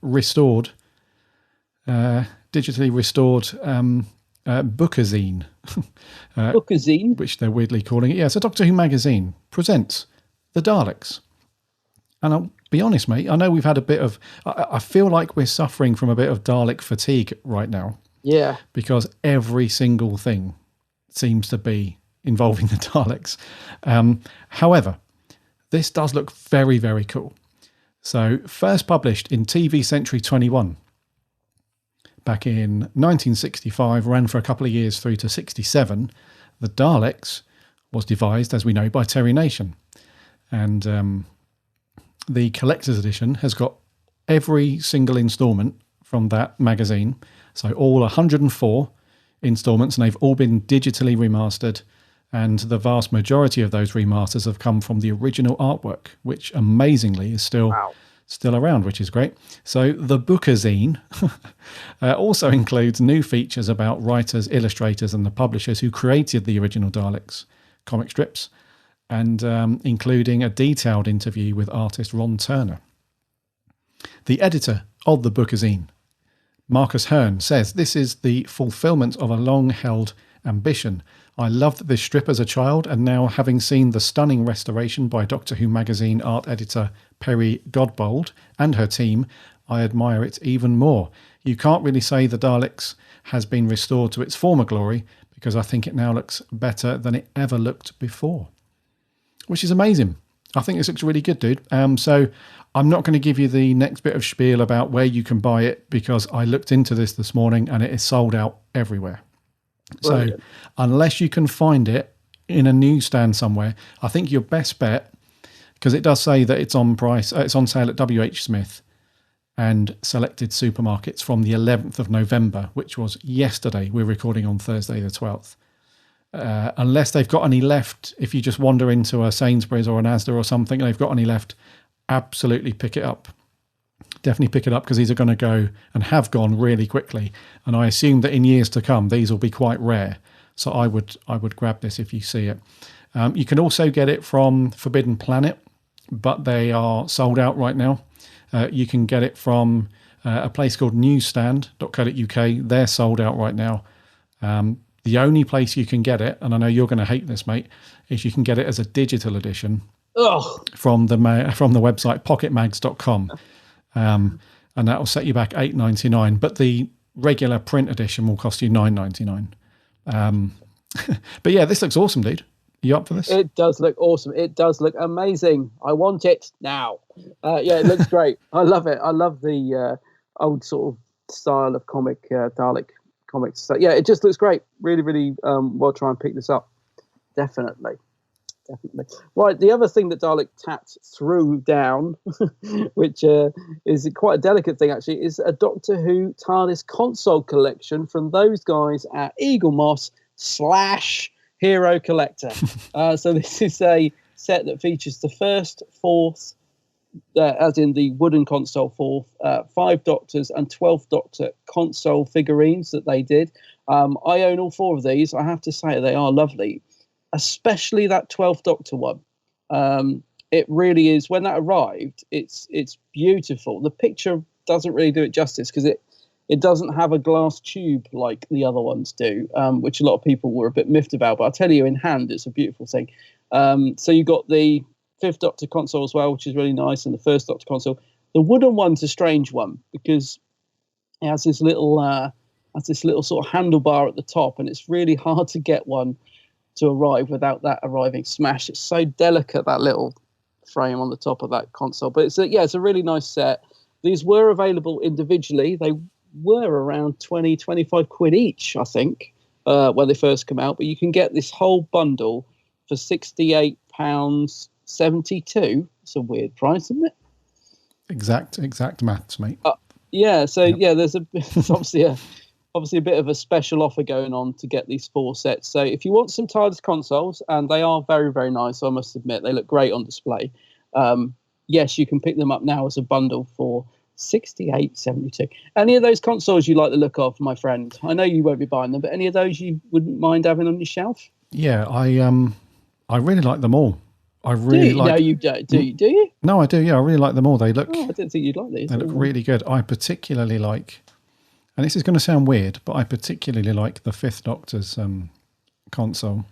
restored, digitally restored bookazine. Bookazine? Which they're weirdly calling it. Yeah, so Doctor Who magazine presents the Daleks. And I'll be honest, mate, I know we've had a bit of... I feel like we're suffering from a bit of Dalek fatigue right now. Yeah. Because every single thing seems to be involving the Daleks. However, this does look very, very cool. So, first published in TV Century 21 back in 1965, ran for a couple of years through to 67. The Daleks was devised, as we know, by Terry Nation. And the collector's edition has got every single instalment from that magazine. So all 104 instalments, and they've all been digitally remastered. And the vast majority of those remasters have come from the original artwork, which amazingly is still around, which is great. So the bookazine also includes new features about writers, illustrators, and the publishers who created the original Daleks comic strips, and including a detailed interview with artist Ron Turner. The editor of the bookazine, Marcus Hearn, says, "This is the fulfillment of a long-held ambition. I loved this strip as a child, and now having seen the stunning restoration by Doctor Who magazine art editor Perry Godbold and her team, I admire it even more. You can't really say the Daleks has been restored to its former glory, because I think it now looks better than it ever looked before." Which is amazing. I think this looks really good, dude. So I'm not going to give you the next bit of spiel about where you can buy it, because I looked into this morning and it is sold out everywhere. Brilliant. So unless you can find it in a newsstand somewhere, I think your best bet, because it does say that it's on sale at WH Smith and selected supermarkets from the 11th of November, which was yesterday. We're recording on Thursday the 12th. Unless they've got any left, if you just wander into a Sainsbury's or an Asda or something and they've got any left, absolutely pick it up. Definitely pick it up, because these are going to go and have gone really quickly. And I assume that in years to come, these will be quite rare. So I would grab this if you see it. You can also get it from Forbidden Planet, but they are sold out right now. You can get it from a place called newsstand.co.uk. They're sold out right now. The only place you can get it, and I know you're going to hate this, mate, is you can get it as a digital edition from the website pocketmags.com. And that will set you back $8.99. But the regular print edition will cost you $9.99. But yeah, this looks awesome, dude. You up for this? It does look awesome. It does look amazing. I want it now. Yeah, it looks great. I love it. I love the old sort of style of comic, Dalek comics. So yeah, it just looks great. Really, really well. Try and pick this up. Definitely. Right, the other thing that Dalek Tat threw down, which is quite a delicate thing actually, is a Doctor Who TARDIS console collection from those guys at Eaglemoss / Hero Collector. So this is a set that features the first, fourth, as in the wooden console fourth, 5 Doctors and 12th Doctor console figurines that they did. I own all 4 of these. I have to say they are lovely. Especially that 12th Doctor one. It really is. When that arrived, it's beautiful. The picture doesn't really do it justice because it doesn't have a glass tube like the other ones do, which a lot of people were a bit miffed about. But I'll tell you, in hand, it's a beautiful thing. So you got the 5th Doctor console as well, which is really nice, and the 1st Doctor console. The wooden one's a strange one because it has this little sort of handlebar at the top, and it's really hard to get one to arrive without that arriving smash. It's so delicate, that little frame on the top of that console. But it's a really nice set. These were available individually. They were around 20, 25 quid each, I think, when they first come out. But you can get this whole bundle for £68.72. It's a weird price, isn't it? Exact maths, mate. There's obviously a bit of a special offer going on to get these 4 sets. So if you want some TARDIS consoles, and they are very, very nice, I must admit, they look great on display. Yes, you can pick them up now as a bundle for £68.72. Any of those consoles you like the look of, my friend? I know you won't be buying them, but any of those you wouldn't mind having on your shelf? Yeah, I really like them all. I really like. No, you don't. Do you? No, I do. Yeah, I really like them all. They look. Oh, I didn't think you'd like these. They look really good. I particularly like. And this is going to sound weird, but I particularly like the 5th Doctor's console.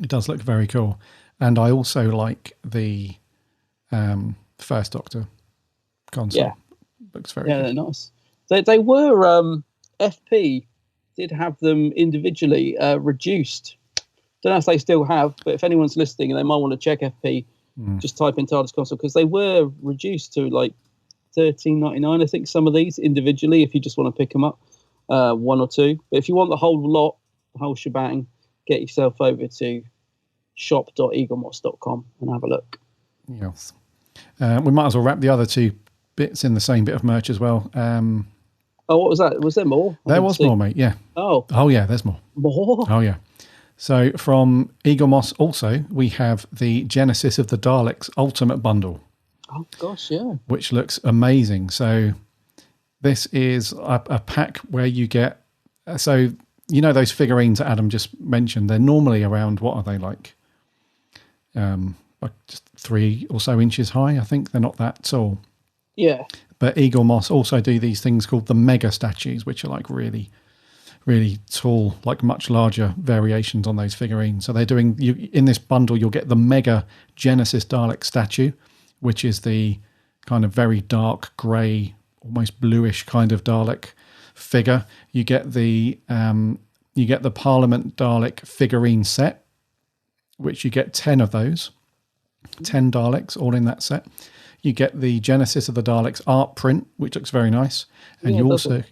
It does look very cool. And I also like the 1st Doctor console. Yeah. Looks very good. They're nice. They were, FP did have them individually reduced. Don't know if they still have, but if anyone's listening and they might want to check FP, just type in TARDIS console, because they were reduced to like $13.99, I think, some of these individually, if you just want to pick them up, 1 or 2. But if you want the whole lot, the whole shebang, get yourself over to shop.eaglemoss.com and have a look. Yes. We might as well wrap the other 2 bits in the same bit of merch as well. What was that? Was there more? There was more, mate, yeah. Oh, yeah, there's more. More? Oh, yeah. So from Eaglemoss also, we have the Genesis of the Daleks Ultimate Bundle. Oh, gosh, yeah. Which looks amazing. So this is a pack where you get... So, you know those figurines that Adam just mentioned, they're normally around, what are they like? Like just 3 or so inches high, I think. They're not that tall. Yeah. But Eaglemoss also do these things called the mega statues, which are like really, really tall, like much larger variations on those figurines. So they're doing... in this bundle, you'll get the mega Genesis Dalek statue, which is the kind of very dark grey, almost bluish kind of Dalek figure. You get the Parliament Dalek figurine set, which you get 10 of those, 10 Daleks all in that set. You get the Genesis of the Daleks art print, which looks very nice, and you also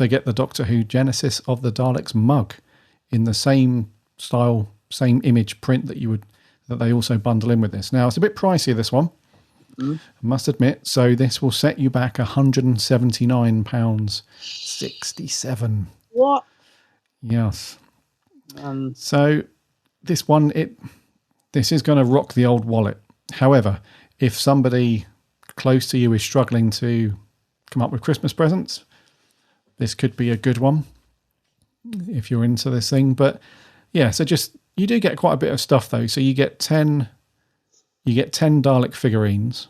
get the Doctor Who Genesis of the Daleks mug in the same style, same image print that they also bundle in with this. Now it's a bit pricey, this one. I must admit. So this will set you back £179.67. What? Yes. So this one, this is going to rock the old wallet. However, if somebody close to you is struggling to come up with Christmas presents, this could be a good one if you're into this thing. But yeah, so you do get quite a bit of stuff though. So you get 10 Dalek figurines,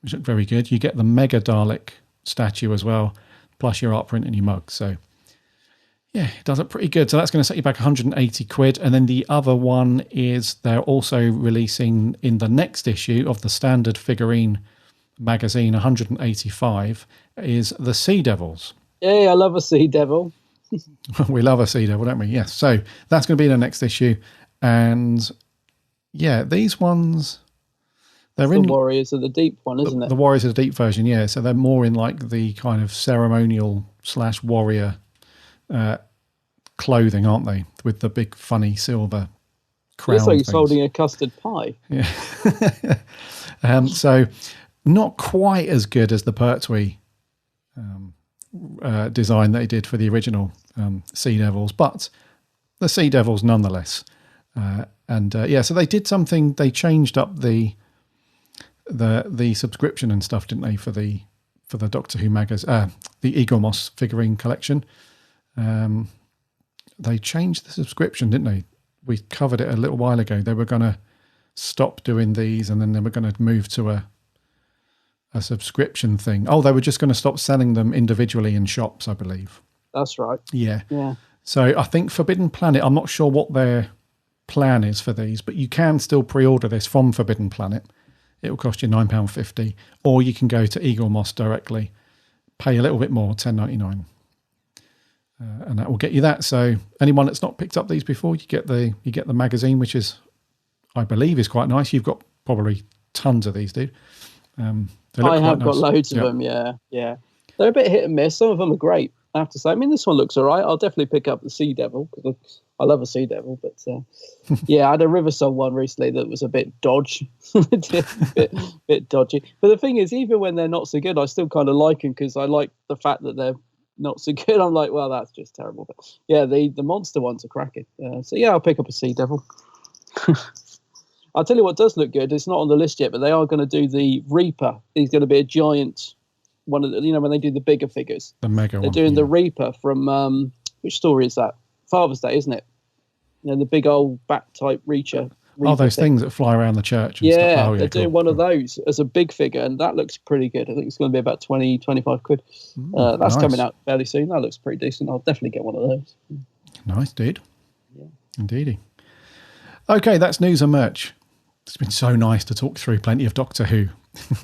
which look very good. You get the Mega Dalek statue as well, plus your art print and your mug. So, yeah, it does look pretty good. So that's going to set you back 180 quid. And then the other one is they're also releasing in the next issue of the standard figurine magazine, 185, is the Sea Devils. Yeah, I love a Sea Devil. We love a Sea Devil, don't we? Yes. So that's going to be the next issue. And... yeah, these ones, They're in the Warriors of the Deep one, isn't it? The Warriors of the Deep version, yeah. So they're more in like the kind of ceremonial / warrior clothing, aren't they? With the big funny silver crown. Looks like he's holding a custard pie. Yeah. So not quite as good as the Pertwee design they did for the original Sea Devils, but the Sea Devils nonetheless. So they did something. They changed up the subscription and stuff, didn't they, for the Doctor Who magazine, the Eaglemoss figurine collection. They changed the subscription, didn't they? We covered it a little while ago. They were going to stop doing these, and then they were going to move to a subscription thing. Oh, they were just going to stop selling them individually in shops, I believe. That's right. Yeah. Yeah. So I think Forbidden Planet, I'm not sure what their plan is for these, but you can still pre-order this from Forbidden Planet. It will cost you £9.50, or you can go to Eaglemoss directly, pay a little bit more, $10.99, and that will get you that. So anyone that's not picked up these before, you get the magazine, which is, I believe, is quite nice. You've got probably tons of these, dude. I have got loads of them. Yeah. They're a bit hit and miss. Some of them are great, I have to say. I mean, this one looks all right. I'll definitely pick up the Sea Devil because I love a Sea Devil. But I had a Riversong one recently that was a bit dodgy. bit dodgy. But the thing is, even when they're not so good, I still kind of like them because I like the fact that they're not so good. I'm like, well, that's just terrible. But yeah, the monster ones are cracking. I'll pick up a Sea Devil. I'll tell you what does look good. It's not on the list yet, but they are going to do the Reaper. He's going to be a giant one of the, when they do the bigger figures. The mega one. They're doing the Reaper from, which story is that? Father's Day, isn't it? The big old bat type Reaper. Oh, those things that fly around the church and stuff. Oh, they're doing one of those as a big figure, and that looks pretty good. I think it's going to be about 20, 25 quid. That's coming out fairly soon. That looks pretty decent. I'll definitely get one of those. Nice, dude. Yeah. Indeedy. Okay, that's news and merch. It's been so nice to talk through plenty of Doctor Who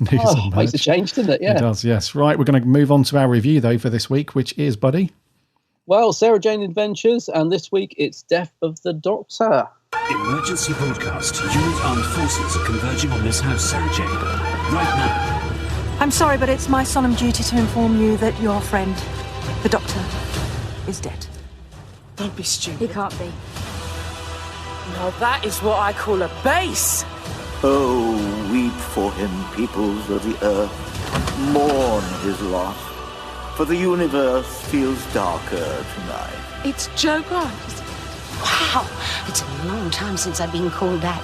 news and merch. Makes a change, doesn't it? Yeah. It does, yes. Right, we're going to move on to our review, though, for this week, which is, buddy? Well, Sarah Jane Adventures, and this week it's Death of the Doctor. Emergency broadcast. Unit armed forces are converging on this house, Sarah Jane. Right now. I'm sorry, but it's my solemn duty to inform you that your friend, the Doctor, is dead. Don't be stupid. He can't be. Now that is what I call a base. Oh, weep for him, peoples of the earth. Mourn his loss, for the universe feels darker tonight. It's Joe Grant. Wow, it's a long time since I've been called that.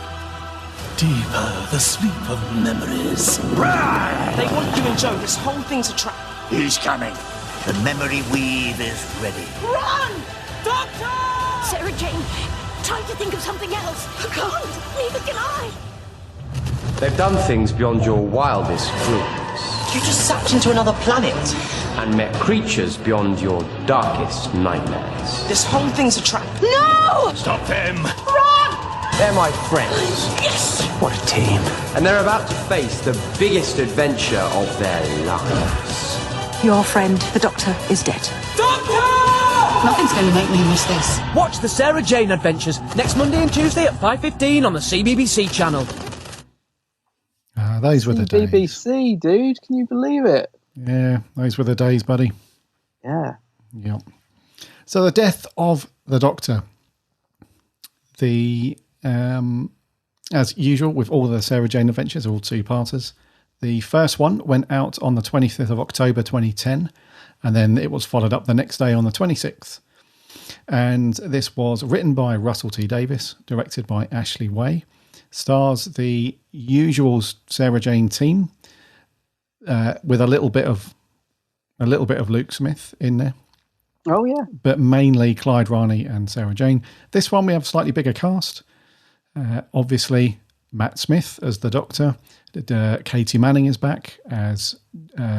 Deeper, the sleep of memories. They want you and Joe. This whole thing's a trap. He's coming. The memory weave is ready. Run! Doctor! Sarah Jane, trying to think of something else. I can't. Neither can I. They've done things beyond your wildest dreams. You just zapped into another planet. And met creatures beyond your darkest nightmares. This whole thing's a trap. No! Stop them! Run! They're my friends. Yes! What a team. And they're about to face the biggest adventure of their lives. Your friend, the Doctor, is dead. Doctor! Nothing's going to make me miss this. Watch the Sarah Jane Adventures next Monday and Tuesday at 5:15 on the CBBC channel. Those were the days. BBC, dude. Can you believe it? Yeah, those were the days, buddy. Yeah. Yep. So the Death of the Doctor. As usual with all the Sarah Jane Adventures, all two-parters. The first one went out on the 25th of October 2010, and then it was followed up the next day on the 26th. And this was written by Russell T Davies, directed by Ashley Way, stars the usual Sarah Jane team, with a little bit of Luke Smith in there. Oh yeah, but mainly Clyde Rani and Sarah Jane. This one we have a slightly bigger cast. Obviously, Matt Smith as the Doctor. Katie Manning is back as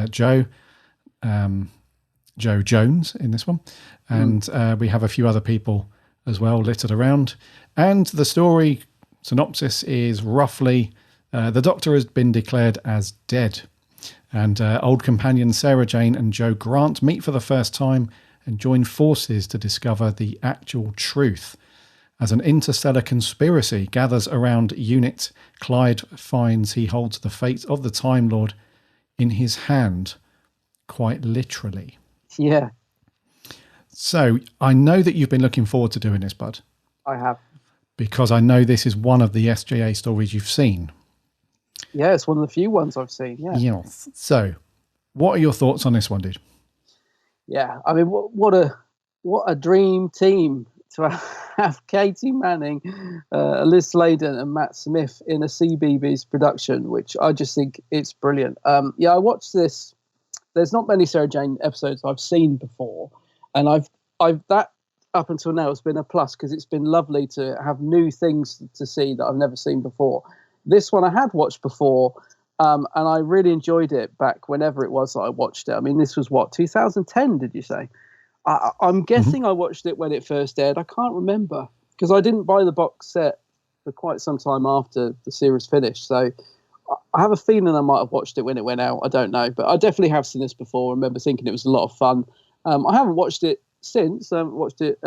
Joe Jones in this one, and we have a few other people as well littered around. And the story synopsis is roughly: the Doctor has been declared as dead. And old companions Sarah Jane and Joe Grant meet for the first time and join forces to discover the actual truth. As an interstellar conspiracy gathers around Unit, Clyde finds he holds the fate of the Time Lord in his hand, quite literally. Yeah. So I know that you've been looking forward to doing this, Bud. I have. Because I know this is one of the SJA stories you've seen. Yeah, it's one of the few ones I've seen, yeah. Yes. So, what are your thoughts on this one, dude? Yeah, I mean, what a dream team to have Katie Manning, Liz Sladen and Matt Smith in a CBeebies production, which I just think it's brilliant. I watched this. There's not many Sarah Jane episodes I've seen before, and I've that up until now has been a plus because it's been lovely to have new things to see that I've never seen before. This one I had watched before, and I really enjoyed it back whenever it was that I watched it. I mean, this was 2010, did you say? I'm guessing I watched it when it first aired. I can't remember because I didn't buy the box set for quite some time after the series finished. So I have a feeling I might have watched it when it went out. I don't know, but I definitely have seen this before. I remember thinking it was a lot of fun. I haven't watched it since. I haven't watched it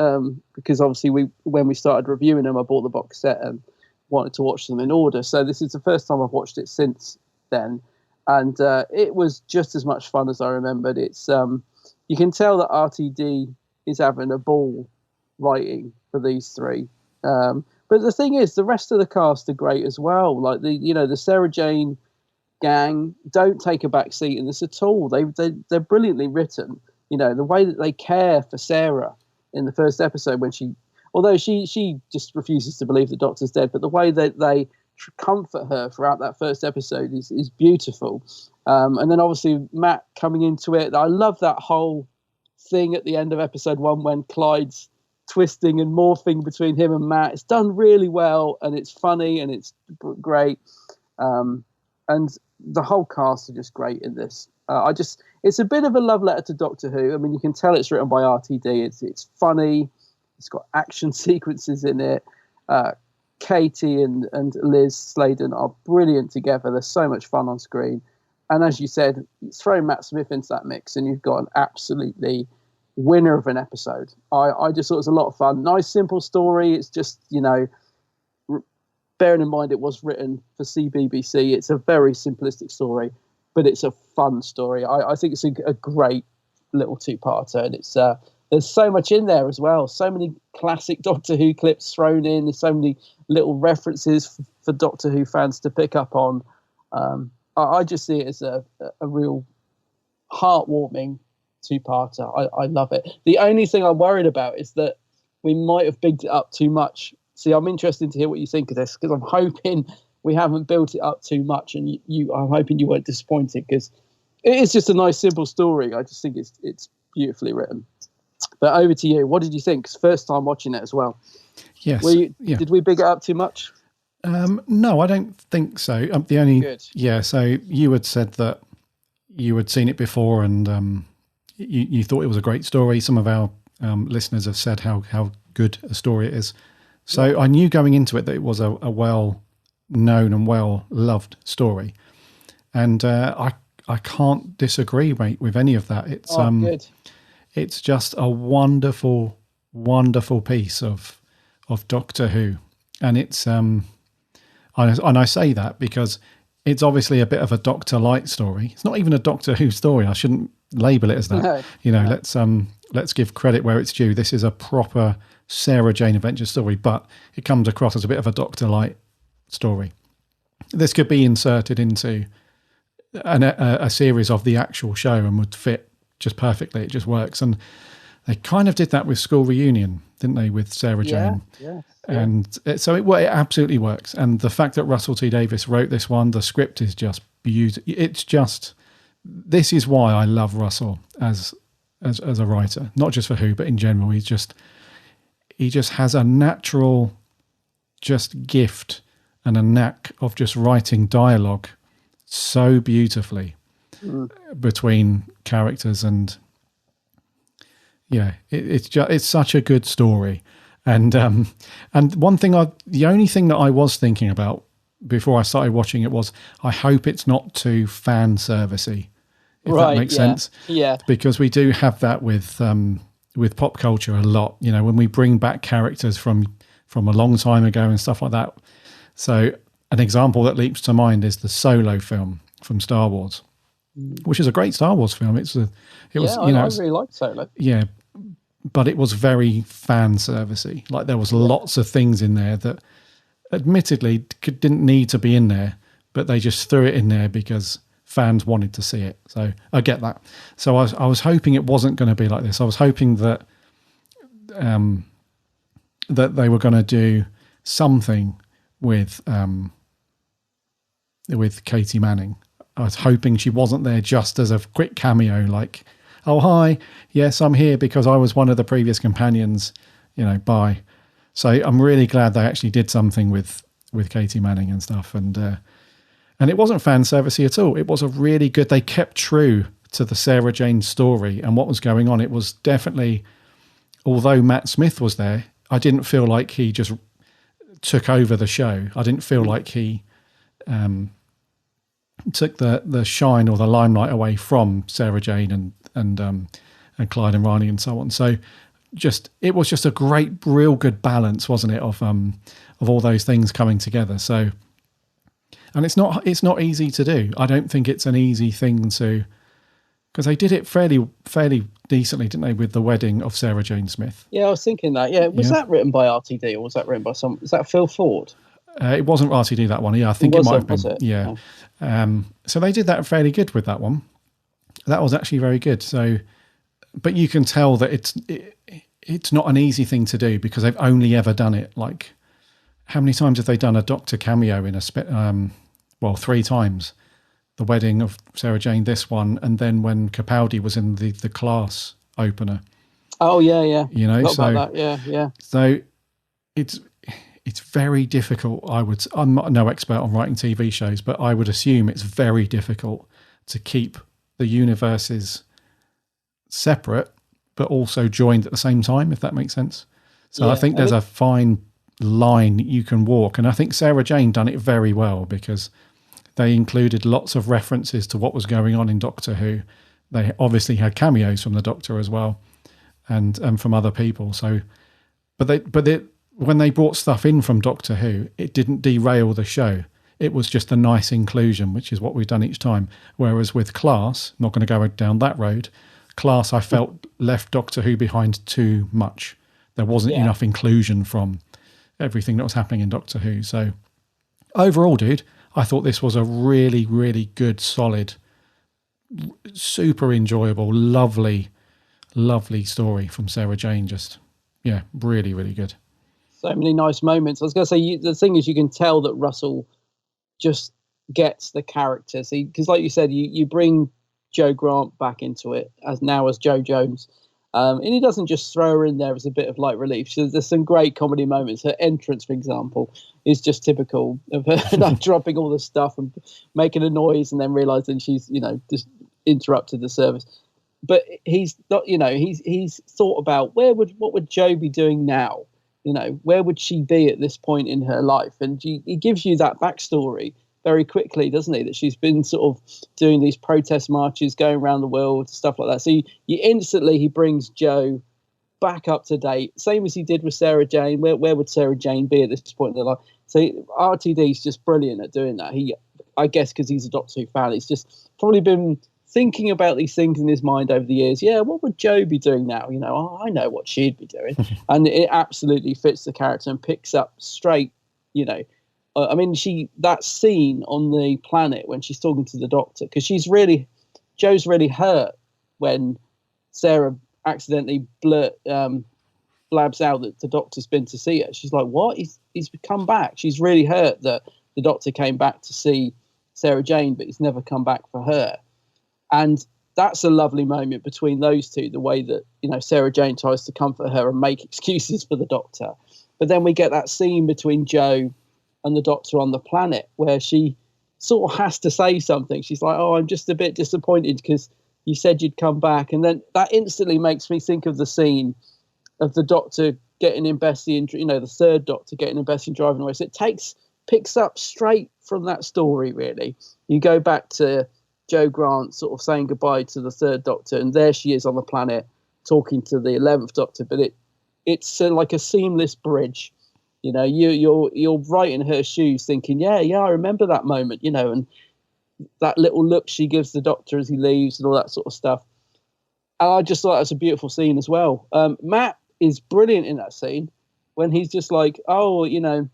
because obviously when we started reviewing them, I bought the box set and wanted to watch them in order. So this is the first time I've watched it since then, and it was just as much fun as I remembered. It's you can tell that RTD is having a ball writing for these three. But the thing is, the rest of the cast are great as well. Like the Sarah Jane gang don't take a back seat in this at all. They're brilliantly written. The way that they care for Sarah in the first episode when although she just refuses to believe the Doctor's dead, but the way that they comfort her throughout that first episode is beautiful. And then obviously Matt coming into it. I love that whole thing at the end of episode 1 when Clyde's twisting and morphing between him and Matt. It's done really well and it's funny and it's great. And the whole cast are just great in this. It's a bit of a love letter to Doctor Who. I mean, you can tell it's written by RTD. It's funny. It's got action sequences in it. Katie and Liz Sladen are brilliant together. There's so much fun on screen. And as you said, throw Matt Smith into that mix and you've got an absolutely winner of an episode. I just thought it was a lot of fun. Nice, simple story. It's just, bearing in mind it was written for CBBC, it's a very simplistic story, but it's a fun story. I think it's a great little two-parter, and it's there's so much in there as well. So many classic Doctor Who clips thrown in. There's so many little references for Doctor Who fans to pick up on. I just see it as a real heartwarming two-parter. I love it. The only thing I'm worried about is that we might have bigged it up too much. See, I'm interested to hear what you think of this because I'm hoping we haven't built it up too much, and I'm hoping you weren't disappointed because it is just a nice, simple story. I just think it's beautifully written. But over to you. What did you think? 'Cause first time watching it as well. Yes. Did we big it up too much? No, I don't think so. The only Good. Yeah. So you had said that you had seen it before, and you thought it was a great story. Some of our listeners have said how good a story it is. So I knew going into it that it was a well-known and well-loved story, and I can't disagree, mate, with any of that. It's good. It's just a wonderful, wonderful piece of Doctor Who, and it's and I say that because it's obviously a bit of a Doctor Light story. It's not even a Doctor Who story. I shouldn't label it as that. No. Let's give credit where it's due. This is a proper Sarah Jane Adventure story, but it comes across as a bit of a Doctor Light story. This could be inserted into a series of the actual show and would fit just perfectly. It just works. And they kind of did that with School Reunion, didn't they, with Sarah Jane? Yeah. And so it absolutely works. And the fact that Russell T Davies wrote this one, the script is just beautiful. It's just, this is why I love Russell as a writer, not just for Who, but in general. He just has a natural just gift and a knack of just writing dialogue so beautifully between characters, and it's such a good story. And one thing the only thing that I was thinking about before I started watching it was, I hope it's not too fan servicey, if that makes sense. Yeah. Because we do have that with pop culture a lot. When we bring back characters from from a long time ago and stuff like that. So an example that leaps to mind is the Solo film from Star Wars, which is a great Star Wars film. I really liked Solo. Yeah, but it was very fan servicey. Like there was lots of things in there that admittedly didn't need to be in there, but they just threw it in there because fans wanted to see it. So I get that. So I was hoping it wasn't going to be like this. I was hoping that that they were going to do something with Katie Manning. I was hoping she wasn't there just as a quick cameo, like, oh, hi, yes, I'm here because I was one of the previous companions, bye. So I'm really glad they actually did something with Katie Manning and stuff. And it wasn't fan servicey at all. It was a really good, they kept true to the Sarah Jane story and what was going on. It was definitely, although Matt Smith was there, I didn't feel like he just took over the show. I didn't feel like he took the shine or the limelight away from Sarah Jane and Clyde and Ronnie and so on. So it was just a great, real good balance, wasn't it, of all those things coming together. So, and it's not easy to do. I don't think it's an easy thing to, because they did it fairly decently, didn't they, with the wedding of Sarah Jane Smith? Yeah, I was thinking that. Yeah, was that written by RTD or was that written by is that Phil Ford? It wasn't RTD, that one. Yeah, I think it might have been. Yeah. Oh. So they did that fairly good with that one. That was actually very good. So, but you can tell that it's not an easy thing to do because they've only ever done it. Like, how many times have they done a Doctor cameo in 3 times? The wedding of Sarah Jane, this one, and then when Capaldi was in the class opener. Oh yeah. About that. Yeah. So it's very difficult. I'm not no expert on writing TV shows, but I would assume it's very difficult to keep the universes separate, but also joined at the same time, if that makes sense. So I think there's a fine line you can walk, and I think Sarah Jane done it very well because they included lots of references to what was going on in Doctor Who. They obviously had cameos from the Doctor as well, and from other people. So, when they brought stuff in from Doctor Who, it didn't derail the show. It was just a nice inclusion, which is what we've done each time. Whereas with Class, not going to go down that road, Class I felt left Doctor Who behind too much. There wasn't enough inclusion from everything that was happening in Doctor Who. So overall, dude, I thought this was a really, really good, solid, super enjoyable, lovely, lovely story from Sarah Jane. Just, really, really good. So many nice moments. I was going to say, the thing is, you can tell that Russell just gets the character. See, because like you said, you bring Jo Grant back into it as Jo Jones. And he doesn't just throw her in there as a bit of light relief. There's some great comedy moments. Her entrance, for example, is just typical of her like, dropping all the stuff and making a noise and then realizing she's, just interrupted the service. But he's not, he's thought about what would Jo be doing now? Where would she be at this point in her life? And he gives you that backstory very quickly, doesn't he? That she's been sort of doing these protest marches, going around the world, stuff like that. So he brings Jo back up to date, same as he did with Sarah Jane. Where would Sarah Jane be at this point in her life? So RTD's just brilliant at doing that. I guess because he's a Doctor Who fan, he's just probably been thinking about these things in his mind over the years. Yeah, what would Jo be doing now? I know what she'd be doing. And it absolutely fits the character and picks up straight, that scene on the planet when she's talking to the Doctor, because Jo's really hurt when Sarah accidentally blabs out that the Doctor's been to see her. She's like, what? He's come back. She's really hurt that the Doctor came back to see Sarah Jane, but he's never come back for her. And that's a lovely moment between those two, the way that, Sarah Jane tries to comfort her and make excuses for the Doctor. But then we get that scene between Jo and the Doctor on the planet where she sort of has to say something. She's like, oh, I'm just a bit disappointed because you said you'd come back. And then that instantly makes me think of the scene of the Doctor getting in Bessie and, the third Doctor getting in Bessie and driving away. So it picks up straight from that story, really. You go back to Jo Grant sort of saying goodbye to the third Doctor, and there she is on the planet talking to the 11th Doctor, but it's like a seamless bridge, You know, you're right in her shoes, thinking, yeah, I remember that moment. You know, and that little look she gives the Doctor as he leaves and all that sort of stuff. And I just thought it was a beautiful scene as well. Matt is brilliant in that scene when he's just like, oh, you know,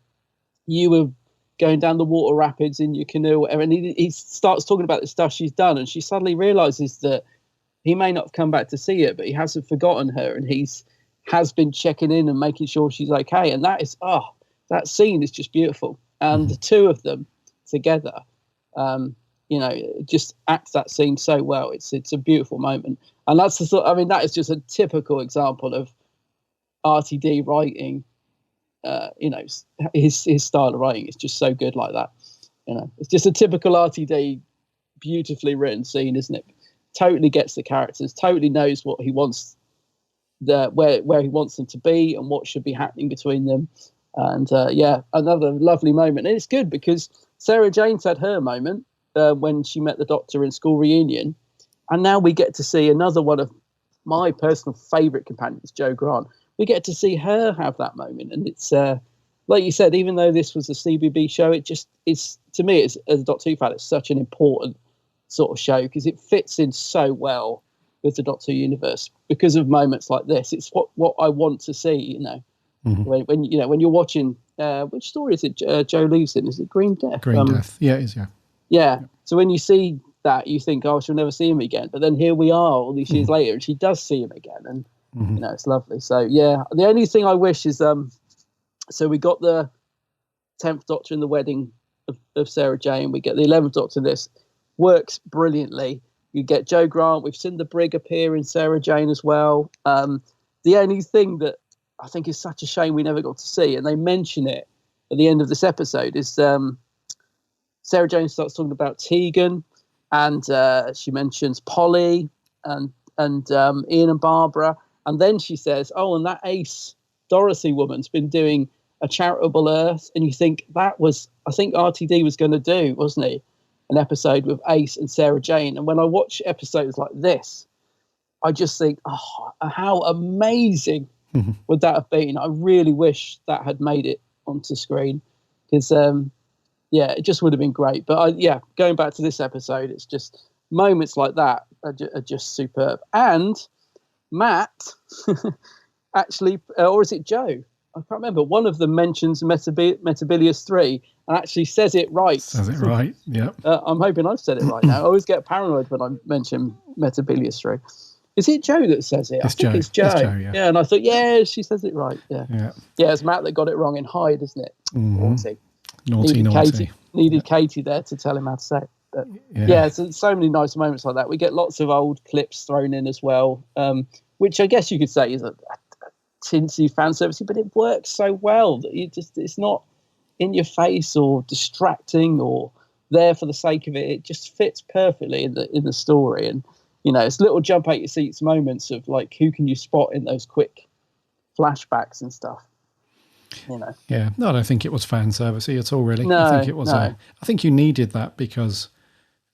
you were going down the water rapids in your canoe, or whatever, and he starts talking about the stuff she's done, and she suddenly realizes that he may not have come back to see it, but he hasn't forgotten her, and has been checking in and making sure she's okay. And that scene is just beautiful. And the two of them together, you know, just act that scene so well. It's a beautiful moment. And that's the sort, I mean, that is just a typical example of RTD writing. You know, his style of writing is just so good like that. You know, it's just a typical RTD, beautifully written scene, isn't it? Totally gets the characters, totally knows what he wants, where he wants them to be and what should be happening between them. And another lovely moment. And it's good because Sarah Jane's had her moment when she met the Doctor in school reunion, and now we get to see another one of my personal favourite companions, Jo Grant. We get to see her have that moment, and it's like you said, even though this was a CBB show, it just is, to me, as a Doctor Who fan, it's such an important sort of show because it fits in so well with the Doctor Who universe because of moments like this. It's what I want to see, you know. When you're watching, which story is it? Jo leaves in? Is it Green Death? Green Death, yeah, it is, yeah. Yeah. So when you see that, you think, oh, she'll never see him again. But then here we are, all these years later, and she does see him again, and you know, it's lovely. So yeah, the only thing I wish is, so we got the 10th Doctor in the wedding of Sarah Jane. We get the 11th Doctor in this. Works brilliantly. You get Jo Grant. We've seen the Brig appear in Sarah Jane as well. The only thing that I think is such a shame we never got to see, and they mention it at the end of this episode, is Sarah Jane starts talking about Tegan, and she mentions Polly and Ian and Barbara. And then she says, oh, and that Ace Dorothy woman's been doing a charitable Earth. And you think I think RTD was going to do, wasn't he? An episode with Ace and Sarah Jane. And when I watch episodes like this, I just think, oh, how amazing would that have been? I really wish that had made it onto screen because, it just would have been great. But going back to this episode, it's just moments like that are just superb. And Matt actually, or is it Joe? I can't remember. One of them mentions Metabilius 3 and actually says it right. Says it right, yeah. I'm hoping I've said it right now. I always get paranoid when I mention Metabilius 3. Is it Joe that says it? It's I think Joe. It's Joe. It's Joe, yeah. Yeah, and I thought, she says it right. Yeah, it's Matt that got it wrong in Hyde, isn't it? Naughty. Needed Katie there to tell him how to say it. But so many nice moments like that. We get lots of old clips thrown in as well, which I guess you could say is a tinsy fan service, but it works so well that it's not in your face or distracting or there for the sake of it. It just fits perfectly in the story, and you know, it's little jump out your seats moments of like who can you spot in those quick flashbacks and stuff. You know. Yeah, no, I don't think it was fan servicey at all, really. No, I think it was. no. I think you needed that because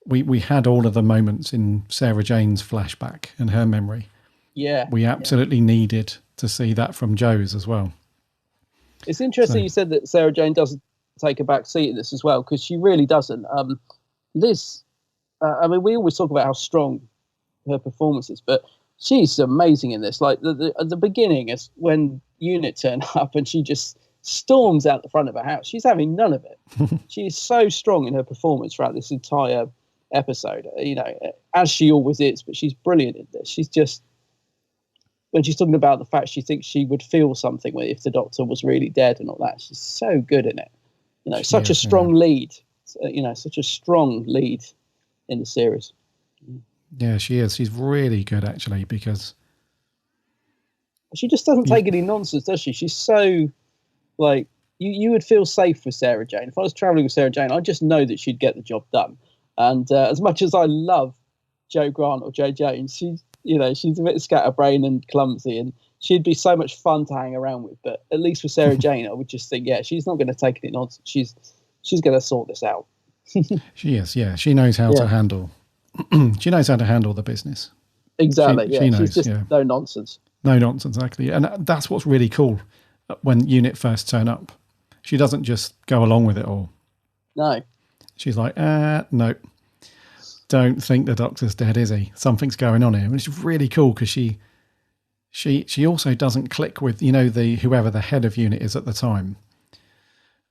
we had all of the moments in Sarah Jane's flashback and her memory. Yeah, we absolutely needed to see that from Joe's as well. It's interesting you said that Sarah Jane doesn't take a back seat in this as well, because she really doesn't. Liz, I mean, we always talk about how strong her performance is, but she's amazing in this. Like at the beginning, is when Unit turn up and she just storms out the front of her house. She's having none of it. She is so strong in her performance throughout this entire episode, you know, as she always is, but she's brilliant in this. She's just, when she's talking about the fact she thinks she would feel something if the Doctor was really dead and all that, she's so good in it. You know, such a strong lead, you know, such a strong lead in the series. Yeah, she is. She's really good, actually, because she just doesn't take any nonsense, does she? She's so, like, you would feel safe with Sarah Jane. If I was travelling with Sarah Jane, I just know that she'd get the job done. And as much as I love Jo Grant or Jo Jones, she's a bit scatterbrained and clumsy, and she'd be so much fun to hang around with. But at least with Sarah Jane, I would just think, she's not going to take any nonsense. She's going to sort this out. She is, yeah. She knows how to handle. She knows how to handle the business. Exactly. She knows, she's just no nonsense. No nonsense, exactly. And that's what's really cool when Unit first turn up. She doesn't just go along with it all. No. She's like, no, don't think the Doctor's dead, is he? Something's going on here. And it's really cool because she also doesn't click with, whoever the head of unit is at the time.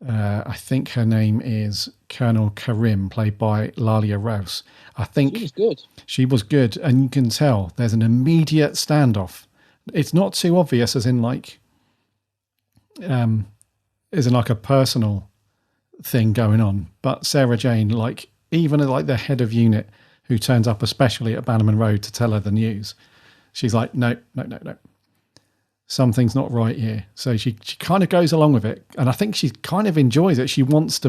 I think her name is Colonel Karim, played by Lalia Rouse. I think she was good. She was good, and you can tell there's an immediate standoff. It's not too obvious, as in like a personal thing going on. But Sarah Jane, like even like the head of unit who turns up especially at Bannerman Road to tell her the news, she's like, no. Something's not right here. So she kind of goes along with it. And I think she kind of enjoys it. She wants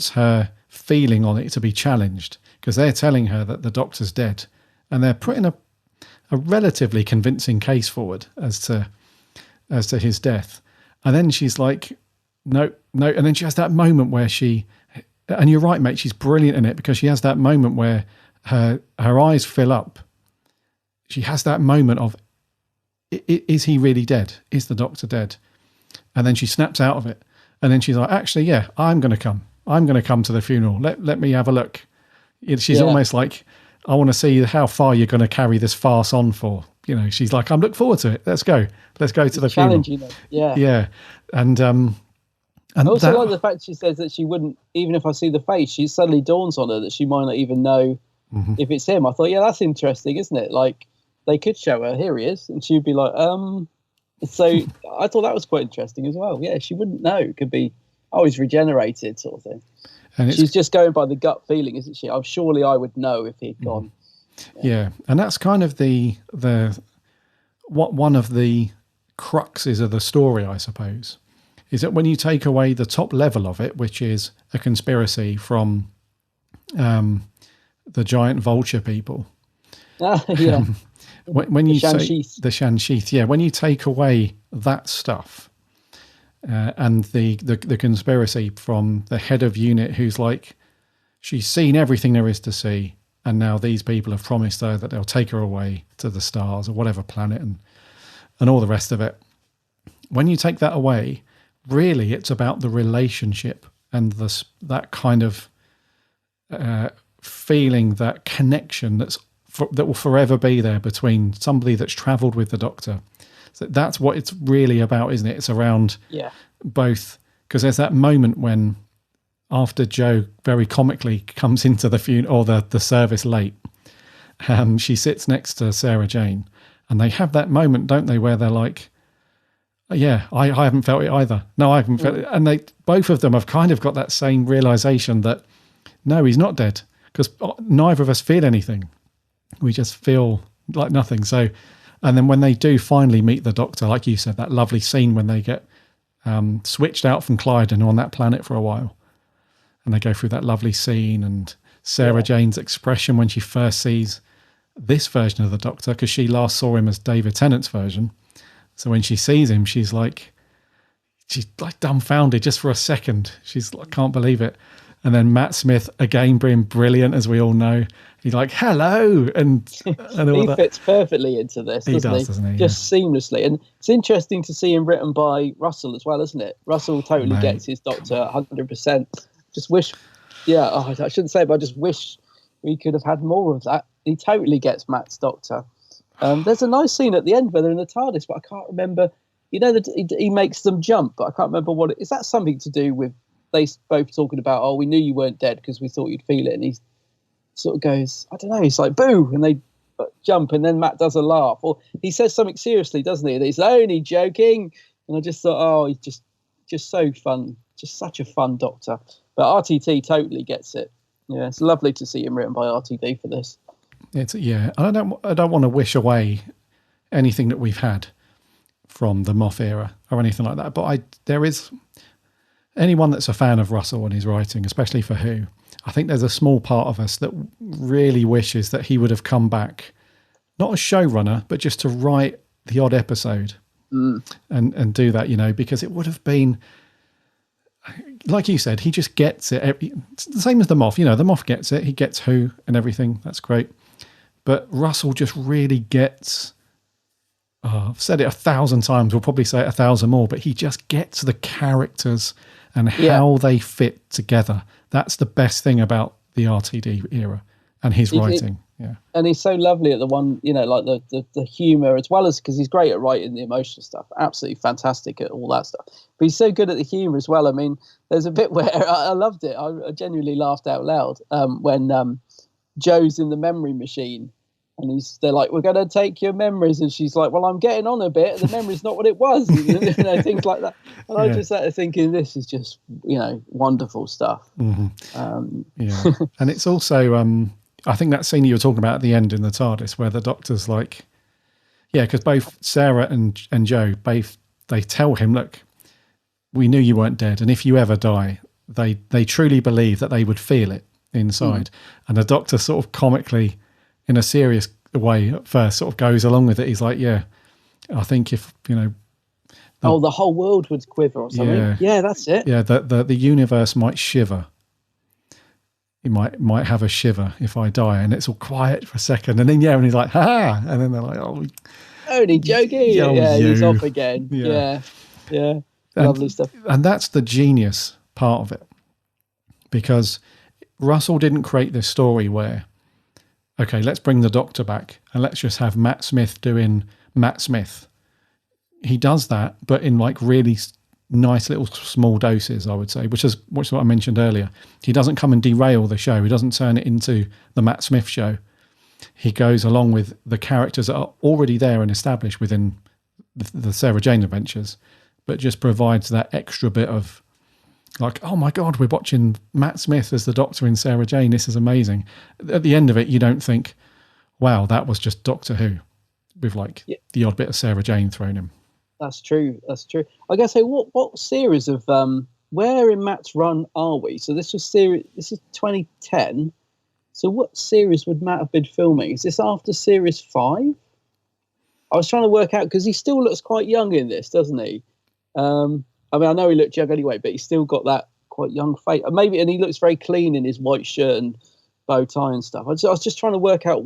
her feeling on it to be challenged because they're telling her that the Doctor's dead. And they're putting a relatively convincing case forward as to his death. And then she's like, no. And then she has that moment where and you're right, mate, she's brilliant in it because she has that moment where her eyes fill up. She has that moment of, is he really dead? Is the Doctor dead? And then she snaps out of it. And then she's like, actually, yeah, I'm going to come. I'm going to come to the funeral. Let me have a look. She's almost like, I want to see how far you're going to carry this farce on for. She's like, I'm looking forward to it. Let's go to the funeral. Yeah. And I also like the fact she says that she wouldn't, even if I see the face, she suddenly dawns on her that she might not even know if it's him. I thought, yeah, that's interesting, isn't it? Like, they could show her, here he is, and she'd be like, So I thought that was quite interesting as well. Yeah, she wouldn't know. It could be, he's regenerated sort of thing. And she's just going by the gut feeling, isn't she? Surely I would know if he'd gone. Yeah, and that's kind of one of the cruxes of the story, I suppose, is that when you take away the top level of it, which is a conspiracy from the giant vulture people. Yeah. When you say the Shan-Sheath, when you take away that stuff and the conspiracy from the head of unit who's like, she's seen everything there is to see, and now these people have promised her that they'll take her away to the stars or whatever planet and all the rest of it. When you take that away, really it's about the relationship and that kind of feeling, that connection that will forever be there between somebody that's travelled with the Doctor. So that's what it's really about, isn't it? It's around both, because there's that moment when, after Jo very comically comes into the funeral or the service late, she sits next to Sarah Jane, and they have that moment, don't they, where they're like, yeah, I haven't felt it either. No, I haven't felt it. And both of them have kind of got that same realisation that, no, he's not dead, because neither of us feel anything. We just feel like nothing. So, and then when they do finally meet the Doctor, like you said, that lovely scene when they get switched out from Clydon on that planet for a while, and they go through that lovely scene, and Sarah Jane's expression when she first sees this version of the Doctor, because she last saw him as David Tennant's version. So when she sees him, she's like dumbfounded just for a second. She's like, can't believe it. And then Matt Smith, again, being brilliant, as we all know. He's like, hello. And all he fits perfectly into this, doesn't he? Just seamlessly. And it's interesting to see him written by Russell as well, isn't it? Russell totally gets his Doctor 100%. Just wish, I shouldn't say it, but I just wish we could have had more of that. He totally gets Matt's Doctor. There's a nice scene at the end where they're in the TARDIS, but I can't remember. That he makes them jump, but I can't remember what it is. That something to do with they both talking about, we knew you weren't dead because we thought you'd feel it. And he sort of goes, I don't know, he's like, boo, and they jump, and then Matt does a laugh. Or he says something seriously, doesn't he? And he's only joking. And I just thought, he's just so fun. Just such a fun Doctor. But RTD totally gets it. Yeah, it's lovely to see him written by RTD for this. I don't want to wish away anything that we've had from the Moff era or anything like that. But there is anyone that's a fan of Russell and his writing, especially for Who. I think there's a small part of us that really wishes that he would have come back, not as showrunner, but just to write the odd episode and do that, because it would have been, like you said, he just gets it. It's the same as the Moff. The Moff gets it. He gets Who and everything. That's great. But Russell just really gets I've said it 1,000 times, we'll probably say it 1,000 more, but he just gets the characters and how they fit together. That's the best thing about the RTD era and his writing. Yeah. And he's so lovely at the one, like the humour, as well as, because he's great at writing the emotional stuff. Absolutely fantastic at all that stuff. But he's so good at the humour as well. I mean, there's a bit where I loved it. I genuinely laughed out loud when Joe's in the memory machine. And they're like, we're going to take your memories. And she's like, well, I'm getting on a bit. The memory's not what it was. Things like that. And I just started thinking, this is just, wonderful stuff. Mm-hmm. And it's also, I think that scene you were talking about at the end in the TARDIS, where the Doctor's like, because both Sarah and Joe, they tell him, look, we knew you weren't dead. And if you ever die, they truly believe that they would feel it inside. And the Doctor sort of comically, in a serious way at first, sort of goes along with it. He's like, I think if, the whole world would quiver or something. Yeah, that's it. Yeah, the universe might shiver. He might have a shiver if I die, and it's all quiet for a second. And then, and he's like, ha! And then they're like, only joking. He's off again. Yeah. Lovely stuff. And that's the genius part of it. Because Russell didn't create this story where, okay, let's bring the Doctor back and let's just have Matt Smith doing Matt Smith. He does that, but in like really nice little small doses, I would say, which is what I mentioned earlier. He doesn't come and derail the show. He doesn't turn it into the Matt Smith show. He goes along with the characters that are already there and established within the Sarah Jane adventures, but just provides that extra bit of like, oh my God, we're watching Matt Smith as the Doctor in Sarah Jane. This is amazing. At the end of it, you don't think, wow, that was just Doctor Who with like the odd bit of Sarah Jane thrown in. That's true. I guess, what series of, where in Matt's run are we? So this is 2010. So what series would Matt have been filming? Is this after series 5? I was trying to work out, because he still looks quite young in this, doesn't he? I mean, I know he looked young anyway, but he's still got that quite young face. And he looks very clean in his white shirt and bow tie and stuff. I was just trying to work out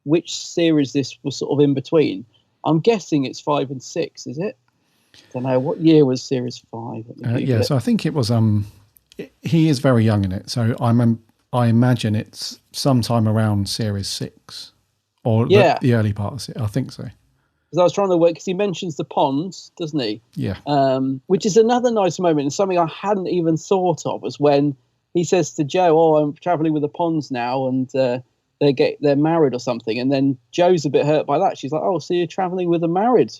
which series this was sort of in between. I'm guessing it's 5 and 6, is it? I don't know. What year was series 5? So I think it was, he is very young in it. So I imagine it's sometime around series 6 or the early part of it. I think so. Because I was trying to work, because he mentions the ponds, doesn't he? Yeah. Which is another nice moment, and something I hadn't even thought of, was when he says to Joe, I'm travelling with the ponds now, and they're married or something. And then Joe's a bit hurt by that. She's like, oh, so you're travelling with a married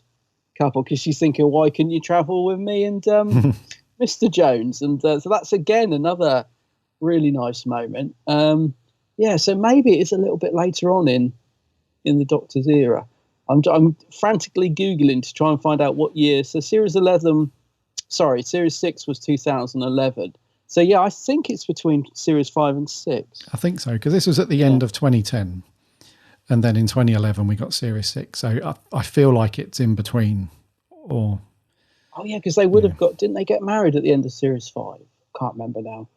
couple? Because she's thinking, why couldn't you travel with me and Mr. Jones? And so that's, again, another really nice moment. So maybe it's a little bit later on in the Doctor's era. I'm frantically Googling to try and find out what year. So series 6 was 2011. So yeah, I think it's between series 5 and 6. I think so, because this was at the end of 2010. And then in 2011, we got series 6. So I feel like it's in between. Or oh yeah, because they would have didn't they get married at the end of series 5? Can't remember now.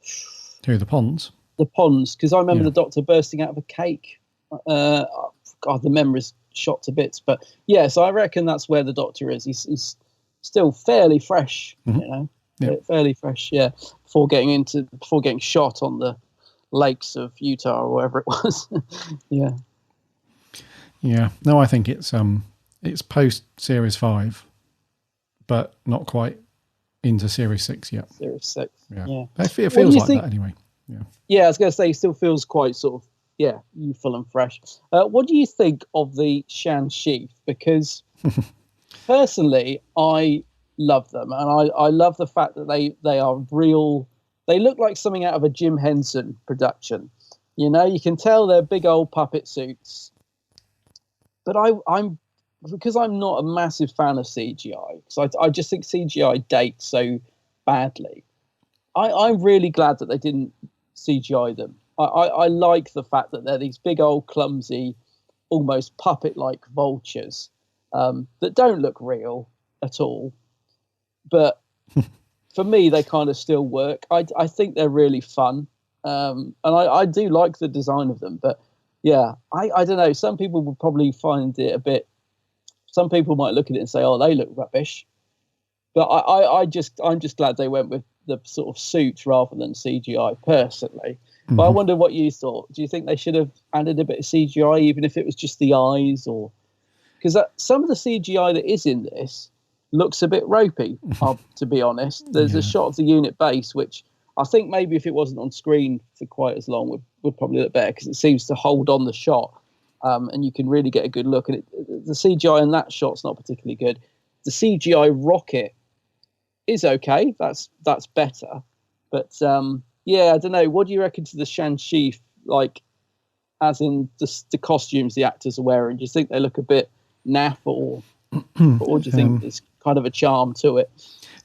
Who, the Ponds? The Ponds, because I remember the Doctor bursting out of a cake. God, the memory's shot to bits, but so I reckon that's where the Doctor is. He's still fairly fresh, fairly fresh, before getting shot on the lakes of Utah or wherever it was. No, I think it's post series 5, but not quite into series 6 yet. Series 6, yeah. It feels like that anyway. I was going to say, it still feels quite sort of youthful and fresh. What do you think of the Shan Sheath? Because personally, I love them, and I love the fact that they are real. They look like something out of a Jim Henson production. You can tell they're big old puppet suits. But I'm not a massive fan of CGI, because I just think CGI dates so badly. I'm really glad that they didn't CGI them. I like the fact that they're these big old clumsy, almost puppet-like vultures that don't look real at all. But for me, they kind of still work. I think they're really fun. And I do like the design of them. But I don't know. Some people would probably find it a bit some people might look at it and say, "Oh, they look rubbish," but I'm just glad they went with the sort of suit rather than CGI personally. But I wonder what you thought. Do you think they should have added a bit of CGI, even if it was just the eyes, or because some of the CGI that is in this looks a bit ropey? To be honest, there's a shot of the unit base which I think maybe if it wasn't on screen for quite as long would probably look better, because it seems to hold on the shot, and you can really get a good look. And the CGI in that shot's not particularly good. The CGI rocket is okay. That's better, but yeah, I don't know. What do you reckon to the Shan-Chi, like, as in the costumes the actors are wearing? Do you think they look a bit naff, or do you think there's kind of a charm to it?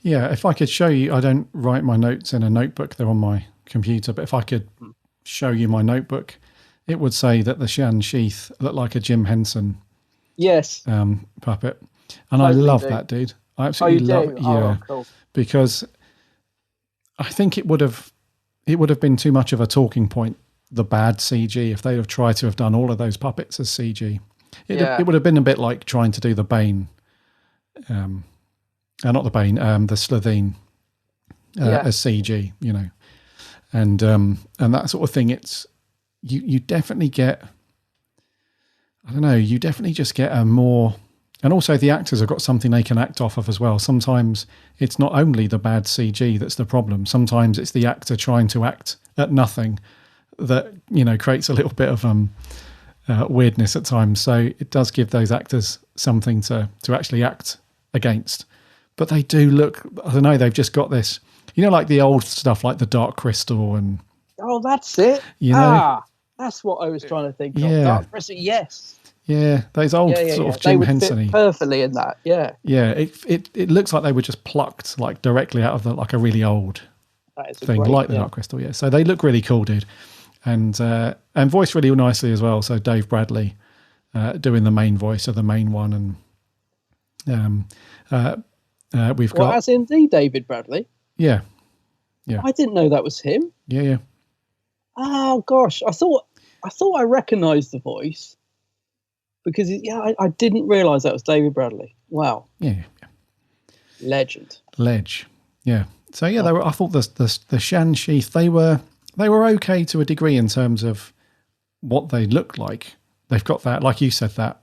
Yeah, if I could show you, I don't write my notes in a notebook, they're on my computer, but if I could show you my notebook, it would say that the Shan-Chi looked like a Jim Henson puppet. And I love that dude. I absolutely love it. Yeah, cool. Because I think it would have been too much of a talking point, the bad CG, if they'd have tried to have done all of those puppets as CG. It would have been a bit like trying to do the Bane, not the Bane, the Slitheen as CG, you know, and that sort of thing. It's you definitely get, I don't know, you definitely just get a more. And also the actors have got something they can act off of as well. Sometimes it's not only the bad CG that's the problem. Sometimes it's the actor trying to act at nothing that, you know, creates a little bit of weirdness at times. So it does give those actors something to actually act against. But they do look, I don't know, they've just got this, you know, like the old stuff like the Dark Crystal and... Oh, that's it. You know? That's what I was trying to think of. Yeah. Dark Crystal, yes. Yeah, those old sort of Jim Henson-y. Perfectly in that, yeah. Yeah, it looks like they were just plucked like directly out of like a really old thing, like the Dark Crystal. Yeah, so they look really cool, dude, and voiced really nicely as well. So Dave Bradley doing the main voice of the main one, and we've got as in the David Bradley. Yeah. I didn't know that was him. Yeah. Oh gosh, I thought I recognised the voice. Because, I didn't realise that was David Bradley. Wow. Yeah. Legend. Yeah. So, yeah, I thought the Shan-Chi, they were okay to a degree in terms of what they look like. They've got that, like you said, that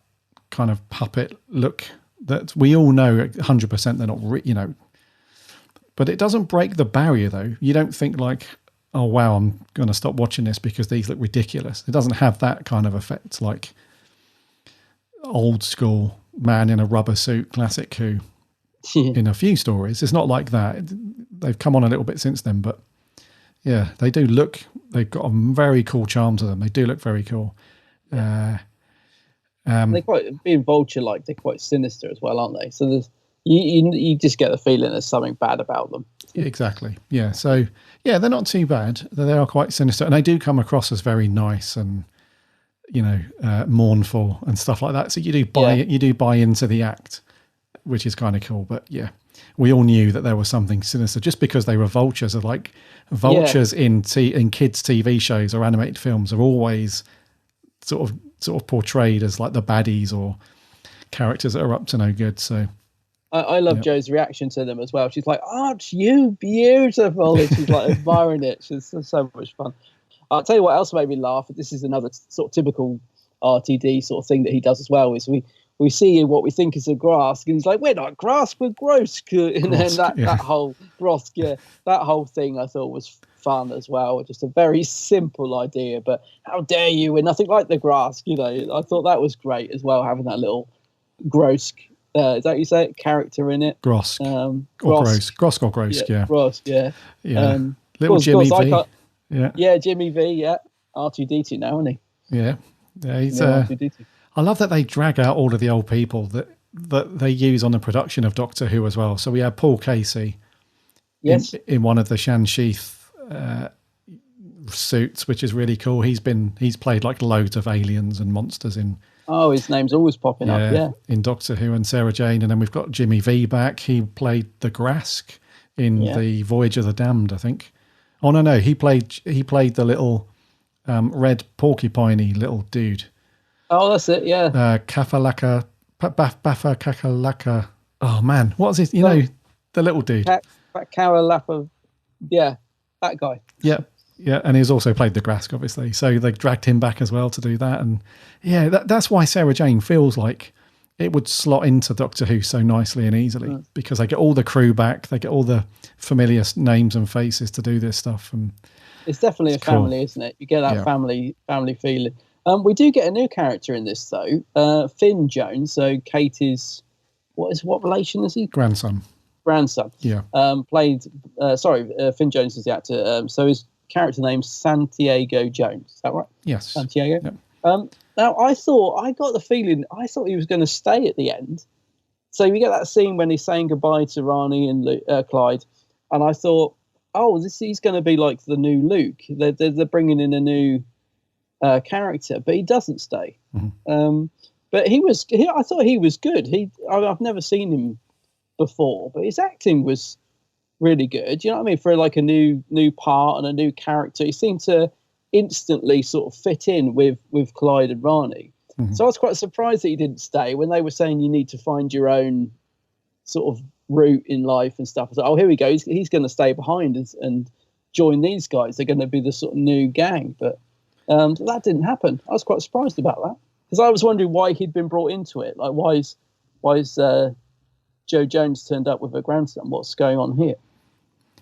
kind of puppet look that we all know 100% they're not, you know. But it doesn't break the barrier, though. You don't think like, oh, wow, I'm going to stop watching this because these look ridiculous. It doesn't have that kind of effect like old school man in a rubber suit classic Who in a few stories. It's not like that. They've come on a little bit since then, but yeah, they do look, they've got a very cool charm to them. They do look very cool. They're quite, being Vulture like, they're quite sinister as well, aren't they? So there's you just get the feeling there's something bad about them. Exactly. Yeah. So yeah, they're not too bad. They are quite sinister, and they do come across as very nice and, you know, mournful and stuff like that. So you do buy into the act, which is kind of cool. But yeah, we all knew that there was something sinister just because they were vultures. Are like vultures in kids' TV shows or animated films are always sort of portrayed as like the baddies or characters that are up to no good. So I love Jo's reaction to them as well. She's like, "Aren't you beautiful?" And she's like admiring it. She's so much fun. I'll tell you what else made me laugh. This is another sort of typical RTD sort of thing that he does as well. Is we see what we think is a Grask, and he's like, "We're not Grask, we're Grosk." And then that whole Grosk, that whole thing I thought was fun as well. Just a very simple idea, but how dare you? We're nothing like the Grask, you know. I thought that was great as well, having that little Grosk. Is that how you say it? Character in it? Grosk. Grosk or Grosk, yeah. Grosk, yeah. Little Jimmy V. Yeah, Jimmy V, yeah. R2-D2 now, isn't he? Yeah. He's R2-D2. I love that they drag out all of the old people that they use on the production of Doctor Who as well. So we had Paul Casey in one of the Shan-Chi suits, which is really cool. He's played like loads of aliens and monsters in... Oh, his name's always popping up, in Doctor Who and Sarah Jane. And then we've got Jimmy V back. He played the Grask in the Voyage of the Damned, I think. Oh, no, he played the little red porcupine-y little dude. Oh, that's it, yeah. Kafalaka Baffa Kakalaka. Oh man, what's his? You know, the little dude. Karalapa. Yeah, that guy. Yeah. Yeah, and he's also played the Grask, obviously. So they dragged him back as well to do that. And yeah, that's why Sarah Jane feels like it would slot into Doctor Who so nicely and easily, because they get all the crew back, they get all the familiar names and faces to do this stuff. And it's definitely a family, cool. Isn't it? You get that family feeling. We do get a new character in this, though. Finn Jones. So Katie's, what relation is he? Grandson. Yeah. Finn Jones is the actor. So his character name's Santiago Jones. Is that right? Yes. Santiago. Yep. Now, I got the feeling, he was going to stay at the end. So you get that scene when he's saying goodbye to Rani and Clyde, and I thought, he's going to be like the new Luke. They're bringing in a new character, but he doesn't stay. Mm-hmm. But I thought he was good. I've never seen him before, but his acting was really good. You know what I mean? For like a new part and a new character, he seemed to instantly sort of fit in with Clyde and Rani. Mm-hmm. So I was quite surprised that he didn't stay when they were saying you need to find your own sort of route in life and stuff. I was like, here we go. He's going to stay behind and join these guys. They're going to be the sort of new gang. But that didn't happen. I was quite surprised about that, because I was wondering why he'd been brought into it. Like, why is Jo Jones turned up with her grandson? What's going on here?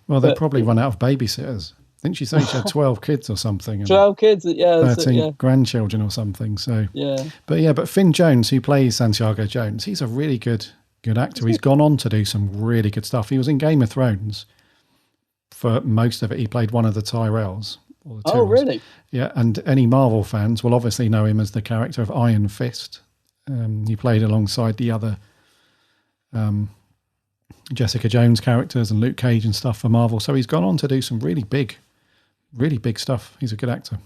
Well, they probably run out of babysitters. I think she said she had 12 kids or something. 12 kids, yeah. 13 grandchildren or something. So, yeah. But Finn Jones, who plays Santiago Jones, he's a really good actor. He's gone on to do some really good stuff. He was in Game of Thrones for most of it. He played one of the Tyrells. Or the Tyrells. Really? Yeah, and any Marvel fans will obviously know him as the character of Iron Fist. He played alongside the other Jessica Jones characters and Luke Cage and stuff for Marvel. So he's gone on to do some really big stuff. He's a good actor.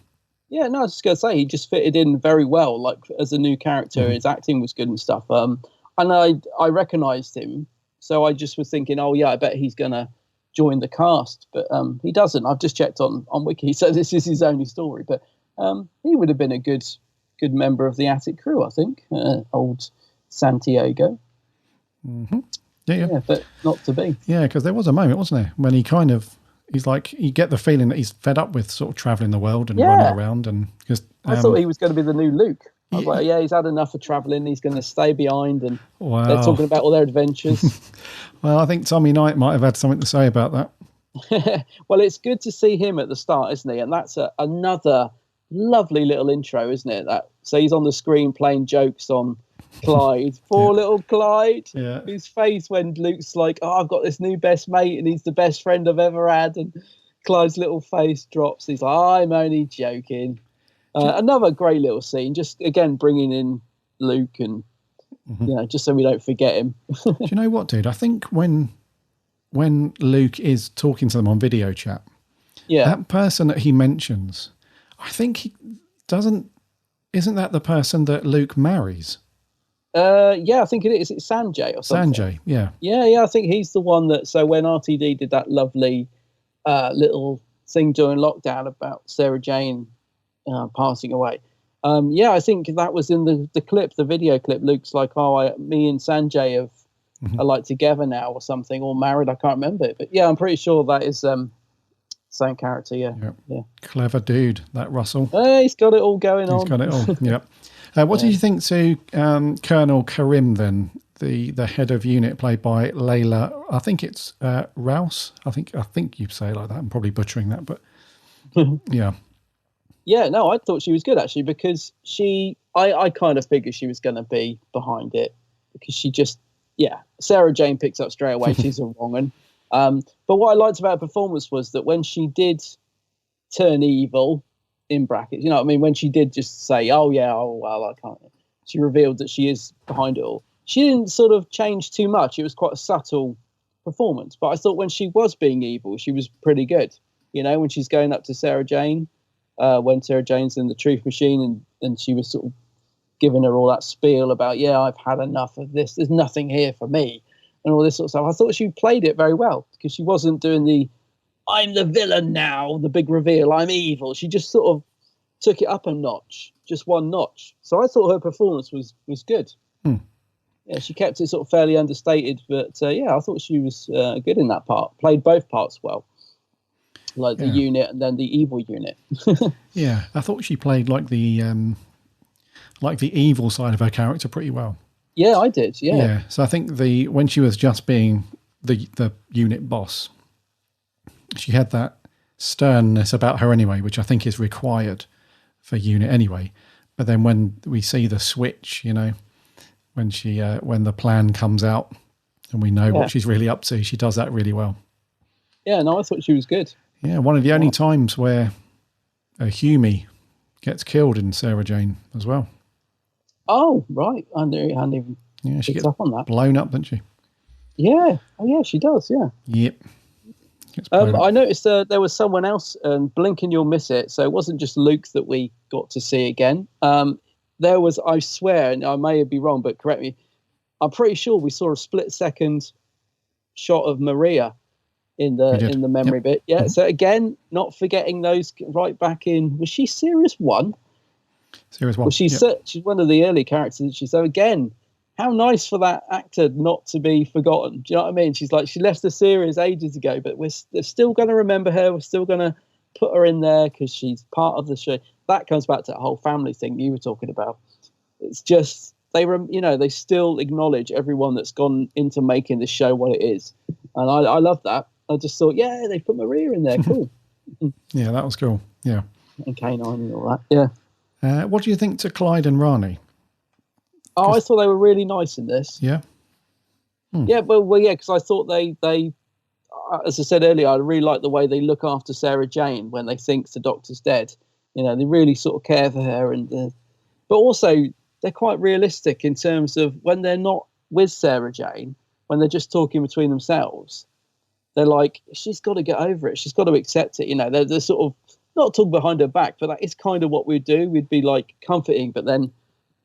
Yeah, no, I was just going to say, he just fitted in very well, like as a new character. Mm-hmm. His acting was good and stuff. And I recognised him. So I just was thinking, I bet he's going to join the cast. But he doesn't. I've just checked on Wiki. So this is his only story. But he would have been a good member of the Attic crew, I think. Old Santiago. Mm-hmm. Yeah, but not to be. Yeah, because there was a moment, wasn't there, when he's like, you get the feeling that he's fed up with sort of travelling the world and running around. And because I thought he was going to be the new Luke. I was like, he's had enough of travelling. He's going to stay behind, and they're talking about all their adventures. Well, I think Tommy Knight might have had something to say about that. Well, it's good to see him at the start, isn't he? And that's another lovely little intro, isn't it? So he's on the screen playing jokes on Clyde, poor little Clyde, whose face when Luke's like, I've got this new best mate and he's the best friend I've ever had, and Clyde's little face drops. He's like, I'm only joking. Another great little scene, just again bringing in Luke and just so we don't forget him. Do you know what, dude? I think when Luke is talking to them on video chat, that person that he mentions, I think he doesn't. Isn't that the person that Luke marries? I think it is. It's Sanjay or something. Sanjay, yeah. Yeah, I think he's the one that, so when RTD did that lovely little thing during lockdown about Sarah Jane passing away, I think that was in the clip, the video clip. Luke's like, me and Sanjay are like together now or something, or married, I can't remember it. But yeah, I'm pretty sure that is same character, yeah. Clever dude, that Russell. He's got it all going on. He's got it all, yep. What did you think to Colonel Karim then, the head of unit played by Layla? I think it's Rouse. I think you say it like that. I'm probably butchering that, but yeah. Yeah, no, I thought she was good actually, because I kind of figured she was going to be behind it, because she just, Sarah Jane picks up straight away. She's a wrong one. But what I liked about her performance was that when she did turn evil, in brackets, you know what I mean, when she did just say, I can't, she revealed that she is behind it all. She didn't sort of change too much. It was quite a subtle performance, but I thought when she was being evil, she was pretty good. You know, when she's going up to Sarah Jane, when Sarah Jane's in the truth machine, and she was sort of giving her all that spiel about, I've had enough of this, there's nothing here for me, and all this sort of stuff. I thought she played it very well, because she wasn't doing the I'm the villain now, the big reveal, I'm evil. She just sort of took it up a notch, just one notch. So I thought her performance was good. Yeah, she kept it sort of fairly understated, but I thought she was good in that part. Played both parts well, like the unit and then the evil unit. Yeah, I thought she played like the evil side of her character pretty well. Yeah, I did. Yeah. Yeah. So I think when she was just being the unit boss, she had that sternness about her anyway, which I think is required for unit anyway. But then when we see the switch, when when the plan comes out and we know what she's really up to, she does that really well. Yeah, no, I thought she was good. Yeah, one of the only times where a Hume gets killed in Sarah Jane as well. Oh, right. I hadn't even she gets up on that. Blown up, doesn't she? Yeah. Oh, yeah, she does, yeah. Yep. I noticed there was someone else, and blink and you'll miss it, so it wasn't just Luke that we got to see again. There was, I swear, and I may be wrong, but correct me, I'm pretty sure we saw a split-second shot of Maria in the memory bit. Yeah, mm-hmm. So again, not forgetting those right back in, was she Series 1? Series 1. Well, she's one of the early characters. So again, how nice for that actor not to be forgotten. Do you know what I mean? She's like, she left the series ages ago, but they're still going to remember her. We're still going to put her in there because she's part of the show. That comes back to that whole family thing you were talking about. It's just, they still acknowledge everyone that's gone into making the show what it is. And I love that. I just thought, yeah, they put Maria in there. Cool. Yeah, that was cool. Yeah. And K9 and all that. Yeah. What do you think to Clyde and Rani? Oh, I thought they were really nice in this. Yeah. Yeah, because I thought they, as I said earlier, I really like the way they look after Sarah Jane when they think the Doctor's dead. They really sort of care for her, but also they're quite realistic in terms of when they're not with Sarah Jane, when they're just talking between themselves. They're like, she's got to get over it. She's got to accept it. They're sort of not talking behind her back, but that is kind of what we'd do. We'd be like comforting, but then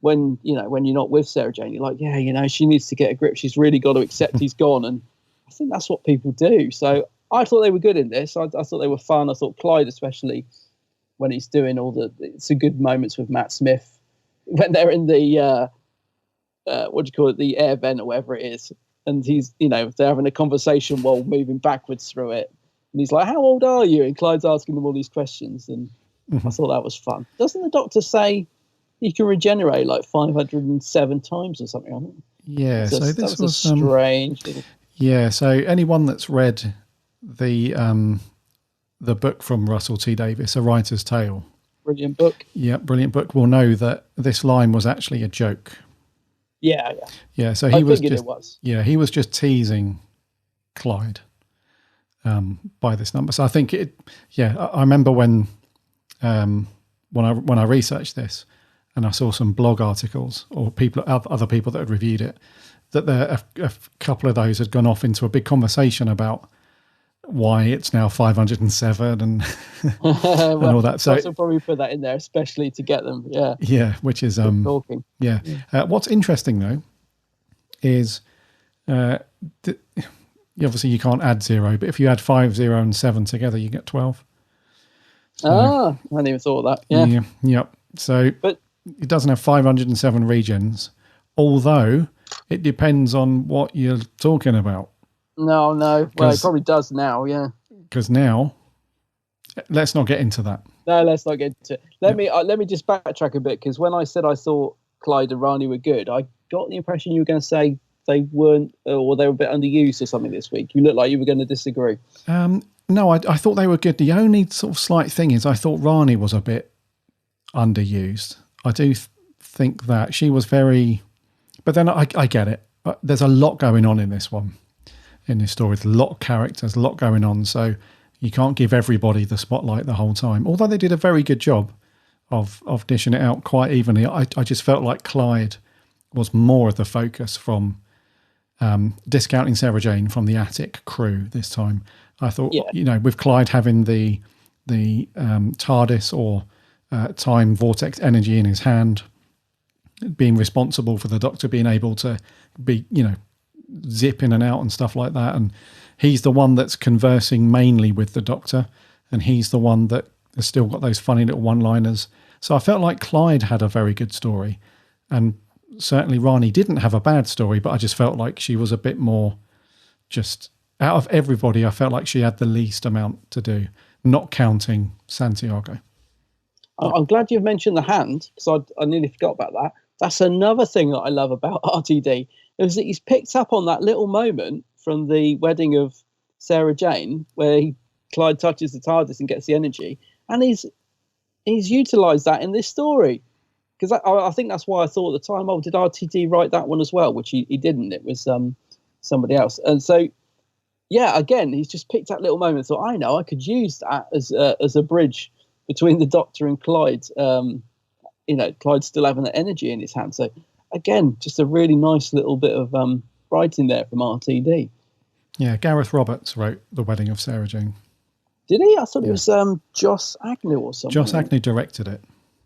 when you're not with Sarah Jane, you're like, yeah, she needs to get a grip. She's really got to accept he's gone. And I think that's what people do. So I thought they were good in this. I thought they were fun. I thought Clyde, especially when he's doing all some good moments with Matt Smith, when they're in the, the air vent or whatever it is. And he's, they're having a conversation while moving backwards through it. And he's like, how old are you? And Clyde's asking them all these questions. And I thought that was fun. Doesn't the Doctor say he can regenerate like 507 times or something? I think. Yeah, so this was strange. Yeah, so anyone that's read the book from Russell T Davies, A Writer's Tale. Brilliant book. Yeah, brilliant book. Will know that this line was actually a joke. Yeah. Yeah, so he he was just teasing Clyde by this number. So I think I remember when I researched this and I saw some blog articles or other people that had reviewed it, that a couple of those had gone off into a big conversation about why it's now 507 and and all that. So I'll probably put that in there, especially to get them. Yeah. Yeah, which is talking. Yeah. What's interesting though is obviously you can't add 0, but if you add 5, 0, and 7 together, you get 12. So, I hadn't even thought of that. Yeah. Yep. So, but it doesn't have 507 regions, although it depends on what you're talking about. No. Well, it probably does now, yeah. Because now, let's not get into that. No, let's not get into it. Let me just backtrack a bit, because when I said I thought Clyde and Rani were good, I got the impression you were going to say they weren't, or they were a bit underused or something this week. You looked like you were going to disagree. No, I thought they were good. The only sort of slight thing is I thought Rani was a bit underused. I do think that she was very... But then I get it. There's a lot going on in this one, in this story. There's a lot of characters, a lot going on. So you can't give everybody the spotlight the whole time. Although they did a very good job of dishing it out quite evenly. I just felt like Clyde was more of the focus from discounting Sarah Jane from the attic crew this time. I thought, with Clyde having the TARDIS or time vortex energy in his hand, being responsible for the Doctor being able to be, zip in and out and stuff like that. And he's the one that's conversing mainly with the Doctor, and he's the one that has still got those funny little one-liners. So I felt like Clyde had a very good story, and certainly Rani didn't have a bad story, but I just felt like she was a bit more just out of everybody. I felt like she had the least amount to do, not counting Santiago. I'm glad you've mentioned the hand, because I nearly forgot about that. That's another thing that I love about RTD, is that he's picked up on that little moment from the wedding of Sarah Jane, where Clyde touches the TARDIS and gets the energy, and he's utilised that in this story. Because I think that's why I thought at the time, did RTD write that one as well? Which he didn't. It was somebody else. And so, yeah, again, he's just picked that little moment and thought, I know, I could use that as a bridge between the Doctor and Clyde. Clyde still having that energy in his hand. So, again, just a really nice little bit of writing there from RTD. Yeah, Gareth Roberts wrote The Wedding of Sarah Jane. Did he? I thought it was Joss Agnew or something. Joss Agnew directed it.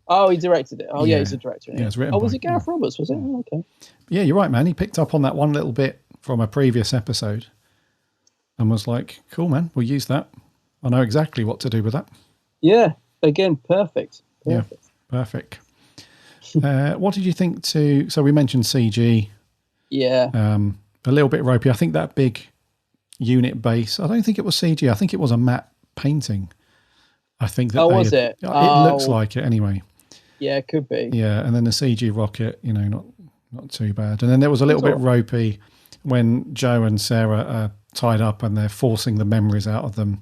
Oh, he directed it. Oh, yeah, he's a director. Yeah, it's written was it Gareth Roberts, was it? Oh, okay. Yeah, you're right, man. He picked up on that one little bit from a previous episode and was like, cool, man, we'll use that. I know exactly what to do with that. Yeah, again, perfect. Yeah, perfect. What did you think so we mentioned CG. Yeah. A little bit ropey. I think that big unit base, I don't think it was CG. I think it was a matte painting. I think that was it? It looks like it anyway. Yeah, it could be. Yeah, and then the CG rocket, not too bad. And then there was a little bit ropey when Joe and Sarah are tied up and they're forcing the memories out of them.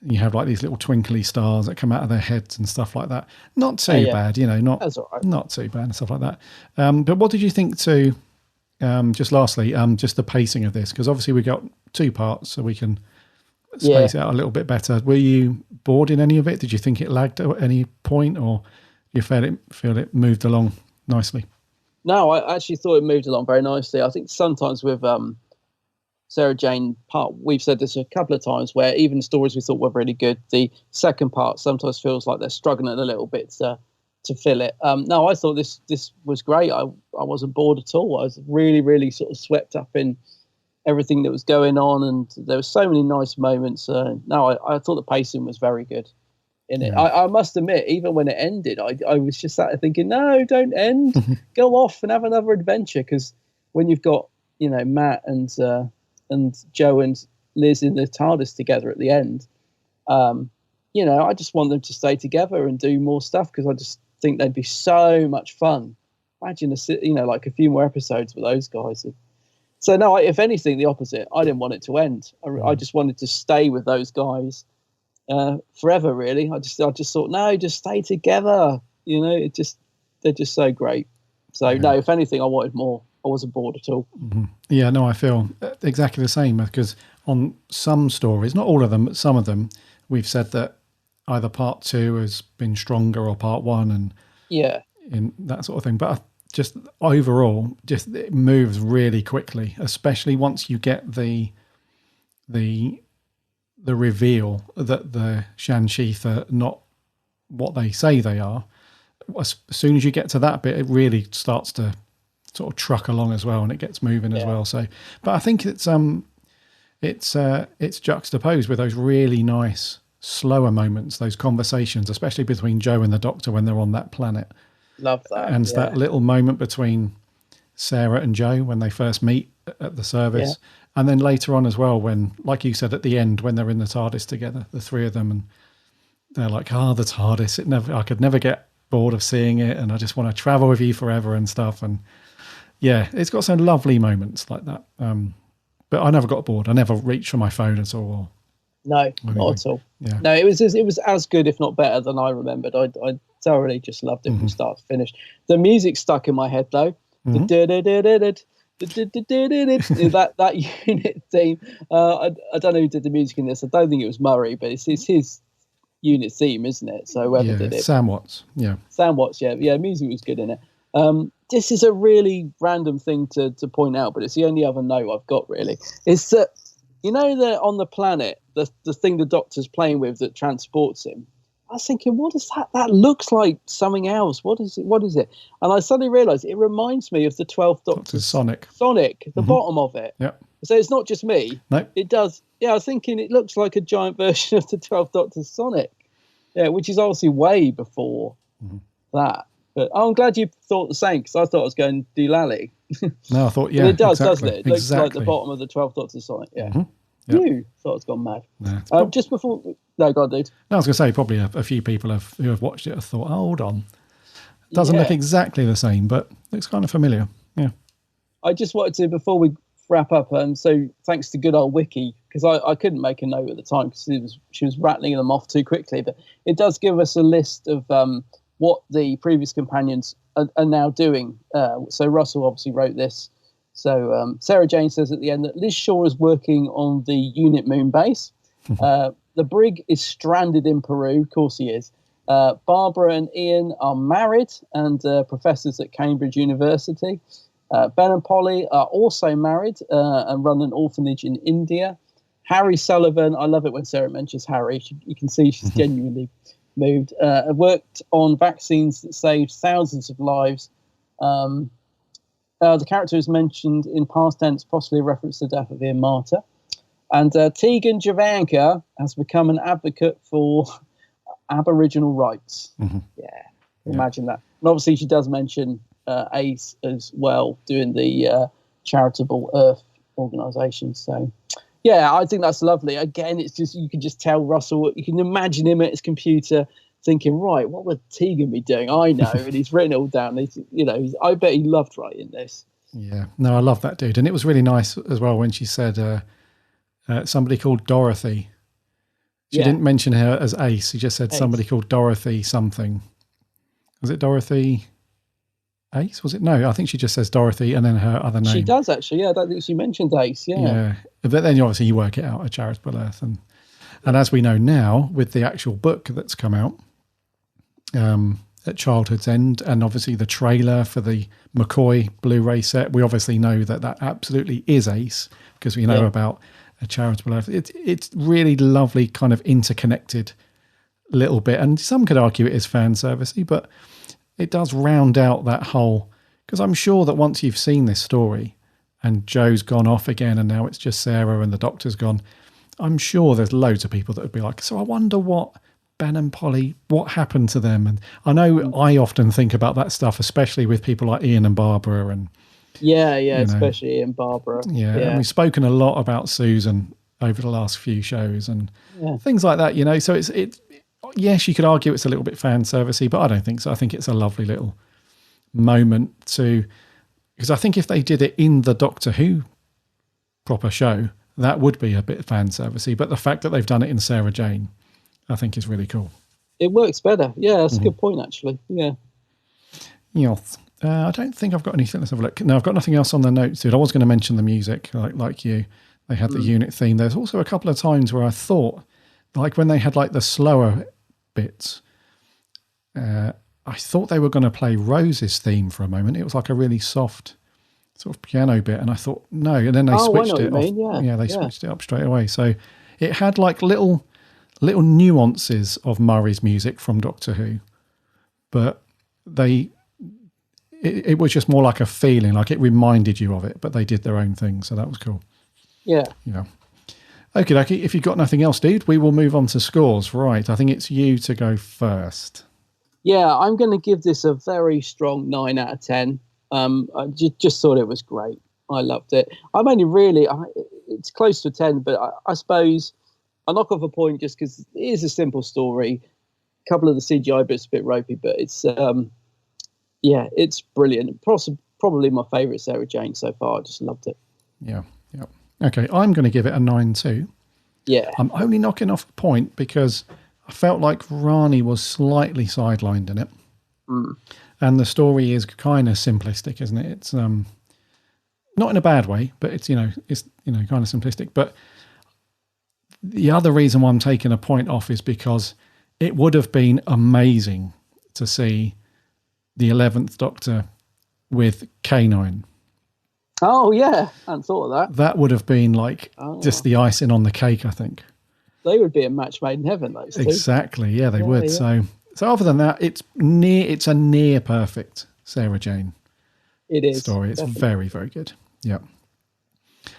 You have like these little twinkly stars that come out of their heads and stuff like that. Not too bad, That's all right. Not too bad and stuff like that. But what did you think to, just lastly, just the pacing of this? Because obviously we got 2 parts, so we can space it out a little bit better. Were you bored in any of it? Did you think it lagged at any point, or you feel it moved along nicely? No, I actually thought it moved along very nicely. I think sometimes with Sarah Jane part, we've said this a couple of times, where even stories we thought were really good, the second part sometimes feels like they're struggling a little bit to fill it. No, I thought this was great. I wasn't bored at all. I was really, really sort of swept up in everything that was going on, and there were so many nice moments. No, I thought the pacing was very good in it. I must admit, even when it ended, I was just sat there thinking, no, don't end. Go off and have another adventure, because when you've got Matt and Joe and Liz in the TARDIS together at the end, I just want them to stay together and do more stuff, because I just think they'd be so much fun. Imagine like a few more episodes with those guys. So no, if anything, the opposite. I didn't want it to end. I just wanted to stay with those guys forever. Really, I just thought, no, just stay together. They're just so great. So no, if anything, I wanted more. I wasn't bored at all. Mm-hmm. Yeah, no, I feel exactly the same, because on some stories, not all of them, but some of them, we've said that either part 2 has been stronger or part 1, and in that sort of thing. But just overall, it moves really quickly, especially once you get the reveal that the Shan Sheath are not what they say they are. As soon as you get to that bit, it really starts to sort of truck along as well, and it gets moving as well. So, but I think it's juxtaposed with those really nice slower moments, those conversations, especially between Joe and the Doctor when they're on that planet. Love that. And that little moment between Sarah and Joe when they first meet at the service. And then later on as well, when, like you said, at the end, when they're in the TARDIS together, the 3 of them, and they're like, the TARDIS, I could never get bored of seeing it, and I just want to travel with you forever and stuff. And yeah, it's got some lovely moments like that. But I never got bored. I never reached for my phone at all. No, not at all. Yeah. No, it was as good, if not better, than I remembered. I thoroughly just loved it from start to finish. The music stuck in my head though. That unit theme. I don't know who did the music in this. I don't think it was Murray, but it's his unit theme, isn't it? So whoever did it, Sam Watts. Yeah, Sam Watts. Yeah. Music was good in it. This is a really random thing to point out, but it's the only other note I've got really. Is that that on the planet, the thing the Doctor's playing with that transports him. I was thinking, what is that? That looks like something else. What is it? And I suddenly realised it reminds me of the 12th Doctor's Sonic, the bottom of it. Yeah. So it's not just me. No. It does. Yeah, I was thinking it looks like a giant version of the 12th Doctor's Sonic. Yeah, which is obviously way before that. But I'm glad you thought the same, because I thought I was going Doolally. No, I thought, yeah, But it does, exactly, doesn't it? It looks like the bottom of the 12th Doctor's sign. Yeah. Mm-hmm. Yep. You thought it's gone mad. No, Just before... No, go on, dude. I was going to say, probably a few people who have watched it have thought, oh, hold on. It doesn't look exactly the same, but looks kind of familiar. Yeah. I just wanted to, before we wrap up, so thanks to good old Wiki, because I couldn't make a note at the time because she was rattling them off too quickly, but it does give us a list of what the previous companions are now doing. So Russell obviously wrote this. So Sarah Jane says at the end that Liz Shaw is working on the unit moon base. The brig is stranded in Peru. Of course he is. Barbara and Ian are married and professors at Cambridge University. Ben and Polly are also married and run an orphanage in India. Harry Sullivan, I love it when Sarah mentions Harry. You can see she's genuinely moved. Worked on vaccines that saved thousands of lives. The character is mentioned in past tense, possibly a reference to the death of Ian Martyr. And Tegan Javanka has become an advocate for Aboriginal rights. Yeah, imagine that. And obviously she does mention Ace as well, doing the charitable Earth organisation. So, yeah, I think that's lovely. Again, it's just, you can just tell Russell, you can imagine him at his computer thinking, right, what would Tegan be doing? I know. And he's written it all down. I bet he loved writing this. Yeah, no, I love that dude. And it was really nice as well when she said somebody called Dorothy. She didn't mention her as Ace. She just said somebody called Dorothy something. Was it Dorothy Ace? Was it? No, I think she just says Dorothy and then her other name. She does, actually. Yeah, I don't think she mentioned Ace. Yeah. But then obviously you work it out, A Charitable Earth. And as we know now, with the actual book that's come out at Childhood's End, and obviously the trailer for the McCoy Blu-ray set, we obviously know that absolutely is Ace, because we know about A Charitable Earth. It's really lovely, kind of interconnected little bit. And some could argue it is fan servicey, but it does round out that whole, because I'm sure that once you've seen this story and Joe's gone off again and now it's just Sarah and the Doctor's gone, I'm sure there's loads of people that would be like, so I wonder what Ben and Polly, what happened to them? And I know I often think about that stuff, especially with people like Ian and Barbara. And especially Ian and Barbara. And we've spoken a lot about Susan over the last few shows and things like that, so it's yes, you could argue it's a little bit fan servicey, but I don't think so. I think it's a lovely little moment because I think if they did it in the Doctor Who proper show, that would be a bit fan servicey. But the fact that they've done it in Sarah Jane, I think is really cool. It works better. Yeah, that's a good point, actually. Yeah. I don't think I've got anything. Let's have a look. No, I've got nothing else on the notes, dude. I was going to mention the music, like you. They had the unit theme. There's also a couple of times where I thought, like when they had like the slower bits, I thought they were going to play Rose's theme for a moment. It was like a really soft sort of piano bit, and I thought no, and then they switched it off. They switched it up straight away. So it had like little nuances of Murray's music from Doctor Who, but it was just more like a feeling, like it reminded you of it, but they did their own thing, so that was cool. Yeah. Okay, if you've got nothing else, dude, we will move on to scores. Right, I think it's you to go first. Yeah, I'm going to give this a very strong 9 out of 10. I just thought it was great. I loved it. I'm only really, it's close to a 10, but I suppose I'll knock off a point just because it is a simple story. A couple of the CGI bits a bit ropey, but it's, it's brilliant. Probably my favourite Sarah Jane so far. I just loved it. Yeah. Okay, I'm going to give it a 9 too. Yeah. I'm only knocking off a point because I felt like Rani was slightly sidelined in it. And the story is kind of simplistic, isn't it? It's not in a bad way, but it's kind of simplistic. But the other reason why I'm taking a point off is because it would have been amazing to see the 11th Doctor with K9. Oh, yeah. I hadn't thought of that. That would have been like just the icing on the cake, I think. They would be a match made in heaven, those two. Exactly. Yeah, they would. Yeah. So other than that, it's a near perfect Sarah Jane story. It's definitely very, very good. Yeah.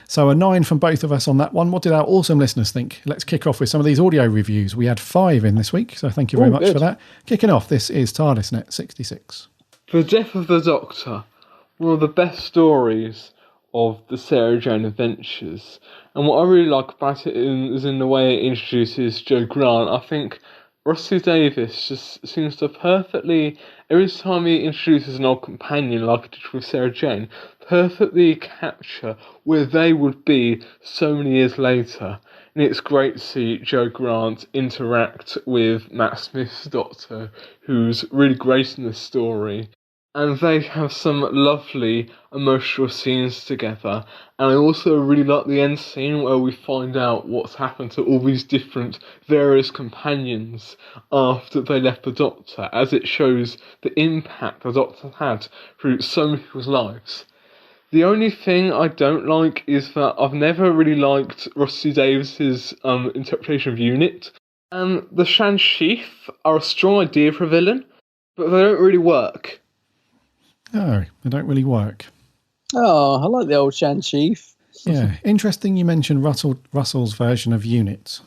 So a 9 from both of us on that one. What did our awesome listeners think? Let's kick off with some of these audio reviews. We had 5 in this week, so thank you very much for that. Kicking off, this is TARDISnet 66. The Death of the Doctor, one of the best stories of the Sarah Jane Adventures. And what I really like about it is in the way it introduces Jo Grant. I think Rusty Davies just seems to perfectly, every time he introduces an old companion like it did with Sarah Jane, perfectly capture where they would be so many years later. And it's great to see Jo Grant interact with Matt Smith's Doctor, who's really great in this story. And they have some lovely emotional scenes together. And I also really like the end scene where we find out what's happened to all these different various companions after they left the Doctor, as it shows the impact the Doctor had through so many people's lives. The only thing I don't like is that I've never really liked Rusty Davies' interpretation of Unit. And the Shan Sheath are a strong idea for a villain, but they don't really work. No, they don't really work. Oh, I like the old Shan Sheath. Yeah, interesting you mentioned Russell's version of Unit.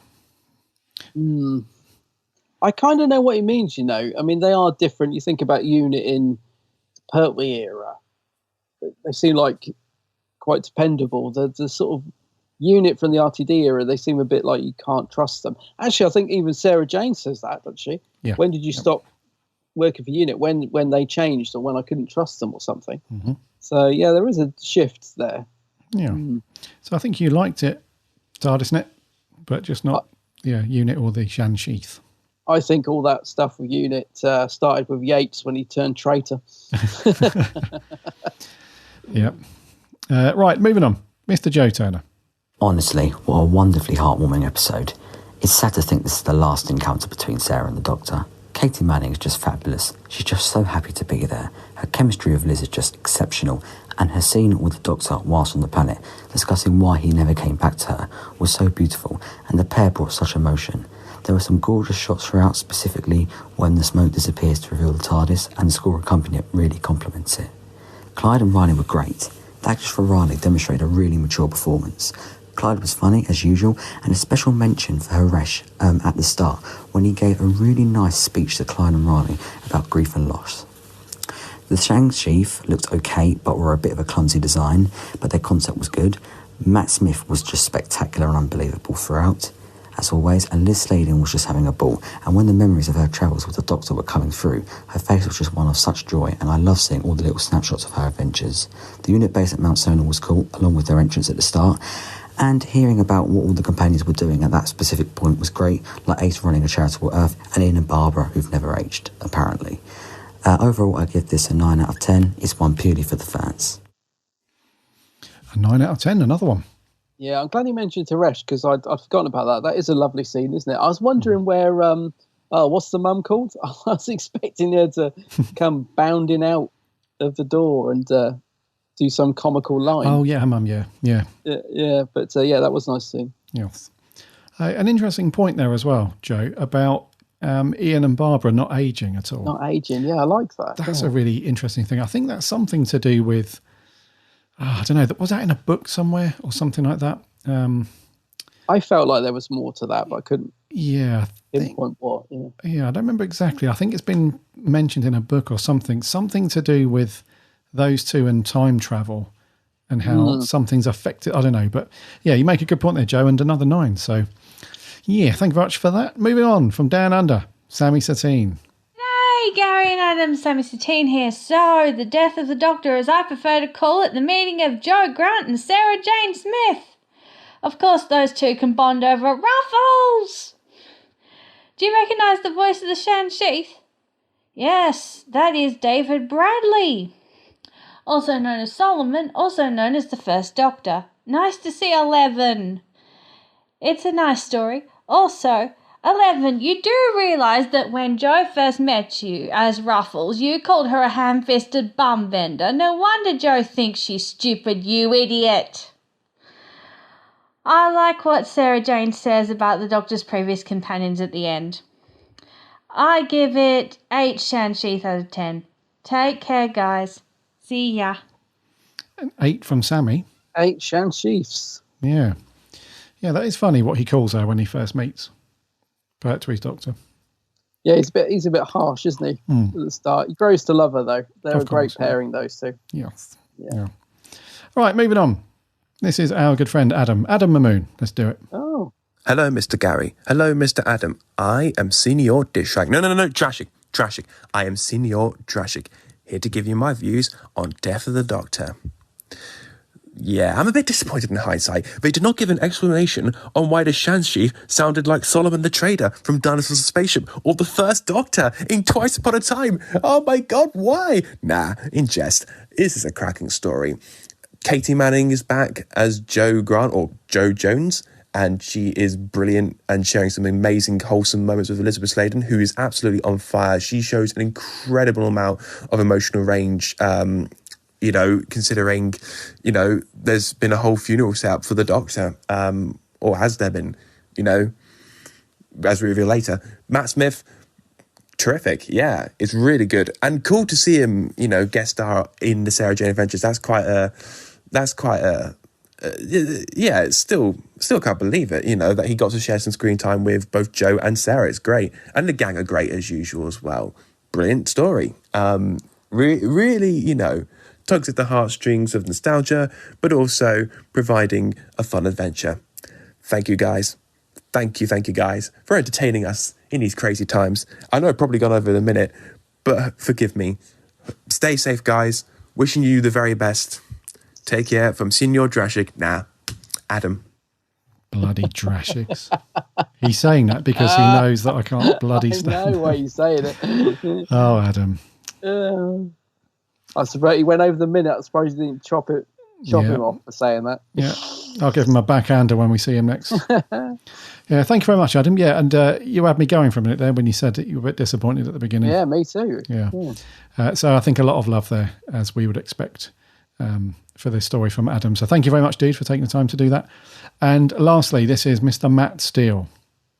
I kind of know what he means, you know. I mean, they are different. You think about Unit in the Pertwee era. They seem like quite dependable. The sort of Unit from the RTD era, they seem a bit like you can't trust them. Actually, I think even Sarah Jane says that, doesn't she? Yeah. When did you stop working for Unit? When they changed, or when I couldn't trust them or something. Mm-hmm. So, yeah, there is a shift there. Yeah. So I think you liked it, TARDISnet, but just not Unit or the Shan Sheath. I think all that stuff with Unit started with Yates when he turned traitor. Yep. Right, moving on. Mr. Joe Turner. Honestly, what a wonderfully heartwarming episode. It's sad to think this is the last encounter between Sarah and the Doctor. Katie Manning is just fabulous. She's just so happy to be there. Her chemistry with Liz is just exceptional, and her scene with the Doctor whilst on the planet, discussing why he never came back to her, was so beautiful, and the pair brought such emotion. There were some gorgeous shots throughout, specifically when the smoke disappears to reveal the TARDIS, and the score accompaniment really complements it. Clyde and Riley were great. The actress for Riley demonstrated a really mature performance. Clyde was funny, as usual, and a special mention for Haresh at the start, when he gave a really nice speech to Clyde and Riley about grief and loss. The Shan Sheath looked okay, but were a bit of a clumsy design, but their concept was good. Matt Smith was just spectacular and unbelievable throughout, as always, and Liz Sladen was just having a ball, and when the memories of her travels with the Doctor were coming through, her face was just one of such joy, and I love seeing all the little snapshots of her adventures. The unit base at Mount Sona was cool, along with their entrance at the start, and hearing about what all the companions were doing at that specific point was great, like Ace running a charitable Earth, and Ian and Barbara, who've never aged, apparently. Overall, I give this a 9 out of 10. It's one purely for the fans. A 9 out of 10, another one. Yeah, I'm glad you mentioned Haresh, because I'd forgotten about that. That is a lovely scene, isn't it? I was wondering where, what's the mum called? I was expecting her to come bounding out of the door and do some comical line. Oh, yeah, her mum, yeah. But that was a nice scene. Yes. An interesting point there as well, Joe, about Ian and Barbara not aging at all. Not aging, yeah, I like that. That's a really interesting thing. I think that's something to do with, I don't know, was that in a book somewhere or something like that? I felt like there was more to that, but I couldn't pinpoint what. Yeah, I don't remember exactly. I think it's been mentioned in a book or something to do with those two and time travel and how something's affected. I don't know, but yeah, you make a good point there, Joe, and another 9. So yeah, thank you very much for that. Moving on from Down Under, Sammy Satine. Hey, Gary and Adam, Sammy Satine here. So, the death of the Doctor, as I prefer to call it, the meeting of Jo Grant and Sarah Jane Smith. Of course, those two can bond over Ruffles. Do you recognise the voice of the Shan Sheath? Yes, that is David Bradley, also known as Solomon, also known as the First Doctor. Nice to see 11. It's a nice story. Also, 11, you do realise that when Jo first met you as Ruffles, you called her a ham-fisted bum vendor. No wonder Jo thinks she's stupid, you idiot. I like what Sarah Jane says about the Doctor's previous companions at the end. I give it 8 Shan Sheath out of 10. Take care, guys. See ya. 8 from Sammy. 8 Shan Sheaths. Yeah. Yeah, that is funny what he calls her when he first meets Pertwee's Doctor. Yeah, he's a bit harsh, isn't he? At the start, he grows to love her though. They're a great pairing, those two. Yes. Yeah. Right, moving on. This is our good friend Adam Mamoon. Let's do it. Oh. Hello, Mr. Gary. Hello, Mr. Adam. I am Senior Dishak. No, Drashik. I am Senior Drashik, here to give you my views on Death of the Doctor. Yeah, I'm a bit disappointed in hindsight. They did not give an explanation on why the Shansheath sounded like Solomon the Trader from Dinosaur's Spaceship or the First Doctor in Twice Upon a Time. Oh my God, why? Nah, in jest. This is a cracking story. Katie Manning is back as Jo Grant, or Jo Jones, and she is brilliant and sharing some amazing, wholesome moments with Elizabeth Sladen, who is absolutely on fire. She shows an incredible amount of emotional range, considering, there's been a whole funeral set up for the Doctor, or has there been, as we reveal later. Matt Smith, terrific, yeah, it's really good. And cool to see him, guest star in the Sarah Jane Adventures. It's still can't believe it, that he got to share some screen time with both Jo and Sarah. It's great. And the gang are great as usual as well. Brilliant story. Really, tugs at the heartstrings of nostalgia, but also providing a fun adventure. Thank you, guys. Thank you, guys, for entertaining us in these crazy times. I know I've probably gone over in a minute, but forgive me. Stay safe, guys. Wishing you the very best. Take care from Senior Drashik. Adam. Bloody Drashiks. He's saying that because he knows that I can't bloody stand. I know why he's saying it. Oh, Adam. I suppose he went over the minute. I suppose he didn't chop him off for saying that. Yeah, I'll give him a backhander when we see him next. Yeah, thank you very much, Adam. Yeah, and you had me going for a minute there when you said that you were a bit disappointed at the beginning. Yeah, me too. Yeah. So I think a lot of love there, as we would expect, for this story from Adam. So thank you very much, dude, for taking the time to do that. And lastly, this is Mr. Matt Steele.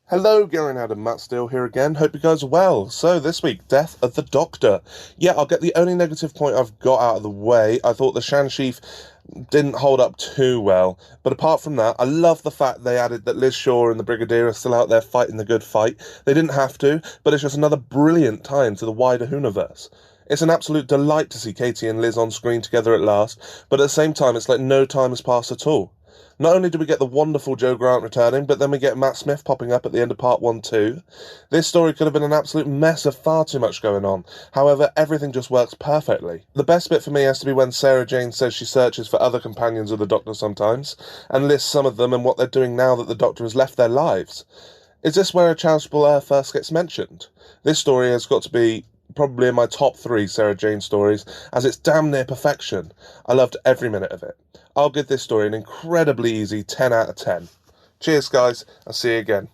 Hello, Gary and Adam, Matt Steele here again. Hope you guys are well. So this week, Death of the Doctor. Yeah, I'll get the only negative point I've got out of the way. I thought the Shansheath didn't hold up too well. But apart from that, I love the fact they added that Liz Shaw and the Brigadier are still out there fighting the good fight. They didn't have to, but it's just another brilliant time to the wider universe. It's an absolute delight to see Katie and Liz on screen together at last, but at the same time, it's like no time has passed at all. Not only do we get the wonderful Jo Grant returning, but then we get Matt Smith popping up at the end of part 1 too. This story could have been an absolute mess of far too much going on. However, everything just works perfectly. The best bit for me has to be when Sarah Jane says she searches for other companions of the Doctor sometimes, and lists some of them and what they're doing now that the Doctor has left their lives. Is this where a charitable heir first gets mentioned? This story has got to be probably in my top 3 Sarah Jane stories, as it's damn near perfection. I loved every minute of it. I'll give this story an incredibly easy 10 out of 10. Cheers, guys. I'll see you again.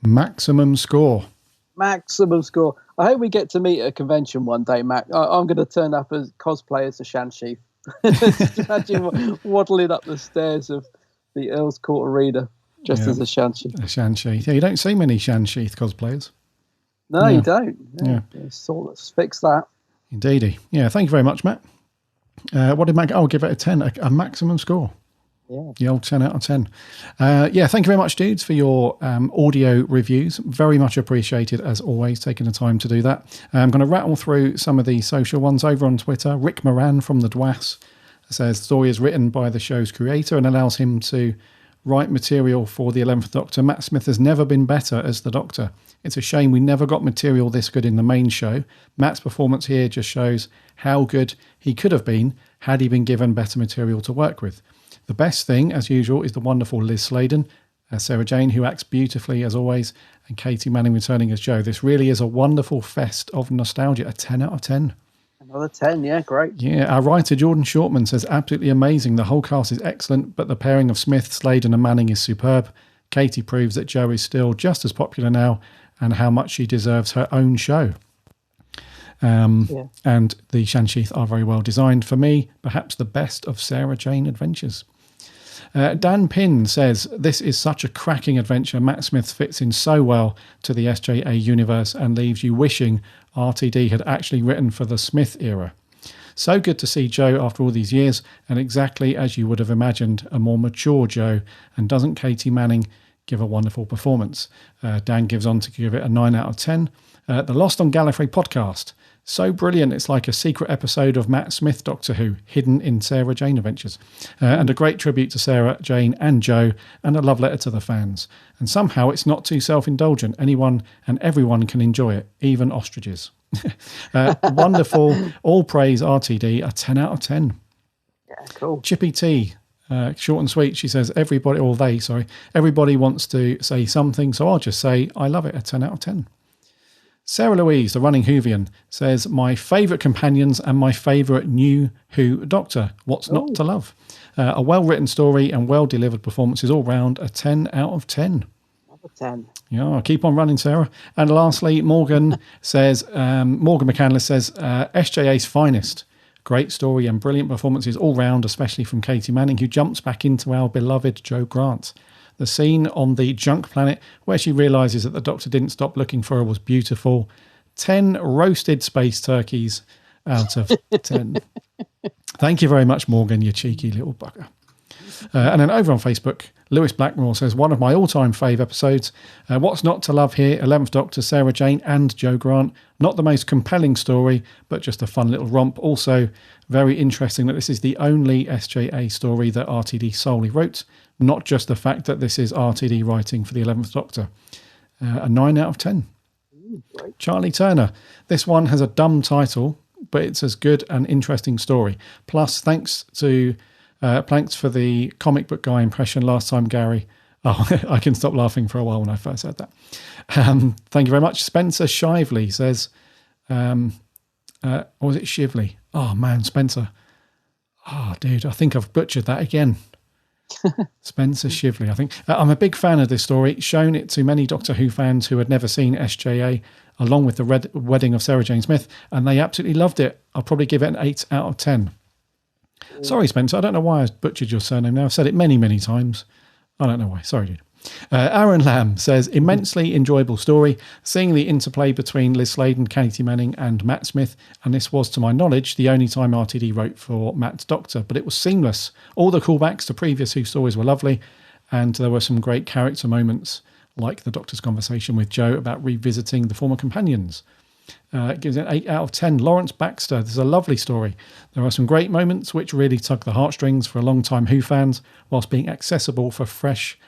Maximum score. Maximum score. I hope we get to meet at a convention one day, Mac. I'm going to turn up as cosplay as a Shansheath. Just imagine waddling up the stairs of the Earl's Court Arena just as a Shansheath. A Shansheath. Yeah, you don't see many Shansheath cosplayers. No, you don't. Yeah. So let's fix that. Indeedy. Yeah, thank you very much, Matt. What did Matt? I'll give it a 10, a maximum score. Yeah. The old 10 out of 10. Thank you very much, dudes, for your audio reviews. Very much appreciated, as always, taking the time to do that. I'm going to rattle through some of the social ones over on Twitter. Rick Moran from the Dwas says the story is written by the show's creator and allows him to write material for the 11th Doctor. Matt Smith has never been better as the Doctor. It's a shame we never got material this good in the main show. Matt's performance here just shows how good he could have been had he been given better material to work with. The best thing, as usual, is the wonderful Liz Sladen, Sarah Jane, who acts beautifully as always, and Katie Manning returning as Jo. This really is a wonderful fest of nostalgia. A 10 out of 10. Another 10, yeah, great. Yeah, our writer Jordan Shortman says, absolutely amazing. The whole cast is excellent, but the pairing of Smith, Sladen and Manning is superb. Katie proves that Jo is still just as popular now and how much she deserves her own show. And the Shansheath are very well designed. For me, perhaps the best of Sarah Jane adventures. Dan Pinn says, this is such a cracking adventure. Matt Smith fits in so well to the SJA universe and leaves you wishing RTD had actually written for the Smith era. So good to see Jo after all these years, and exactly as you would have imagined, a more mature Jo. And doesn't Katie Manning give a wonderful performance. Dan gives on to give it a 9 out of 10. The Lost on Gallifrey podcast. So brilliant, it's like a secret episode of Matt Smith Doctor Who, hidden in Sarah Jane Adventures. And a great tribute to Sarah, Jane and Joe, and a love letter to the fans. And somehow it's not too self-indulgent. Anyone and everyone can enjoy it, even ostriches. Wonderful, all praise RTD, a 10 out of 10. Yeah, cool. Chippy T, short and sweet, she says, everybody wants to say something, so I'll just say, I love it, a 10 out of 10. Sarah Louise, the running Whovian, says, my favourite companions and my favourite new Who Doctor. What's not to love? A well-written story and well-delivered performances all round, a 10 out of 10. Number 10. Yeah, keep on running, Sarah. And lastly, Morgan says, Morgan McCandless says, SJA's finest. Great story and brilliant performances all round, especially from Katie Manning, who jumps back into our beloved Jo Grant. The scene on the junk planet where she realises that the Doctor didn't stop looking for her was beautiful. 10 roasted space turkeys out of 10. Thank you very much, Morgan, you cheeky little bugger. And then over on Facebook, Lewis Blackmore says, one of my all-time fave episodes. What's not to love here? 11th Doctor, Sarah Jane and Jo Grant. Not the most compelling story, but just a fun little romp. Also, very interesting that this is the only SJA story that RTD solely wrote. Not just the fact that this is RTD writing for the 11th Doctor. A 9 out of 10. Charlie Turner. This one has a dumb title, but it's as good and interesting story. Plus, thanks for the comic book guy impression last time, Gary. Oh, I can stop laughing for a while when I first said that. Thank you very much. Spencer Shively says, or was it Shively? Oh, man, Spencer. Oh, dude, I think I've butchered that again. Spencer Shively, I think. I'm a big fan of this story. Shown it to many Doctor Who fans who had never seen SJA, along with the wedding of Sarah Jane Smith, and they absolutely loved it. I'll probably give it an 8 out of 10. Sorry, Spencer, I don't know why I butchered your surname now. I've said it many, many times. I don't know why. Sorry, dude. Aaron Lamb says, immensely enjoyable story, seeing the interplay between Liz Sladen, Katie Manning and Matt Smith, and this was, to my knowledge, the only time RTD wrote for Matt's Doctor, but it was seamless. All the callbacks to previous Who stories were lovely, and there were some great character moments, like the Doctor's conversation with Jo about revisiting the former companions. It gives it an 8 out of 10. Lawrence Baxter, this is a lovely story. There are some great moments which really tug the heartstrings for a long-time Who fans, whilst being accessible for fresh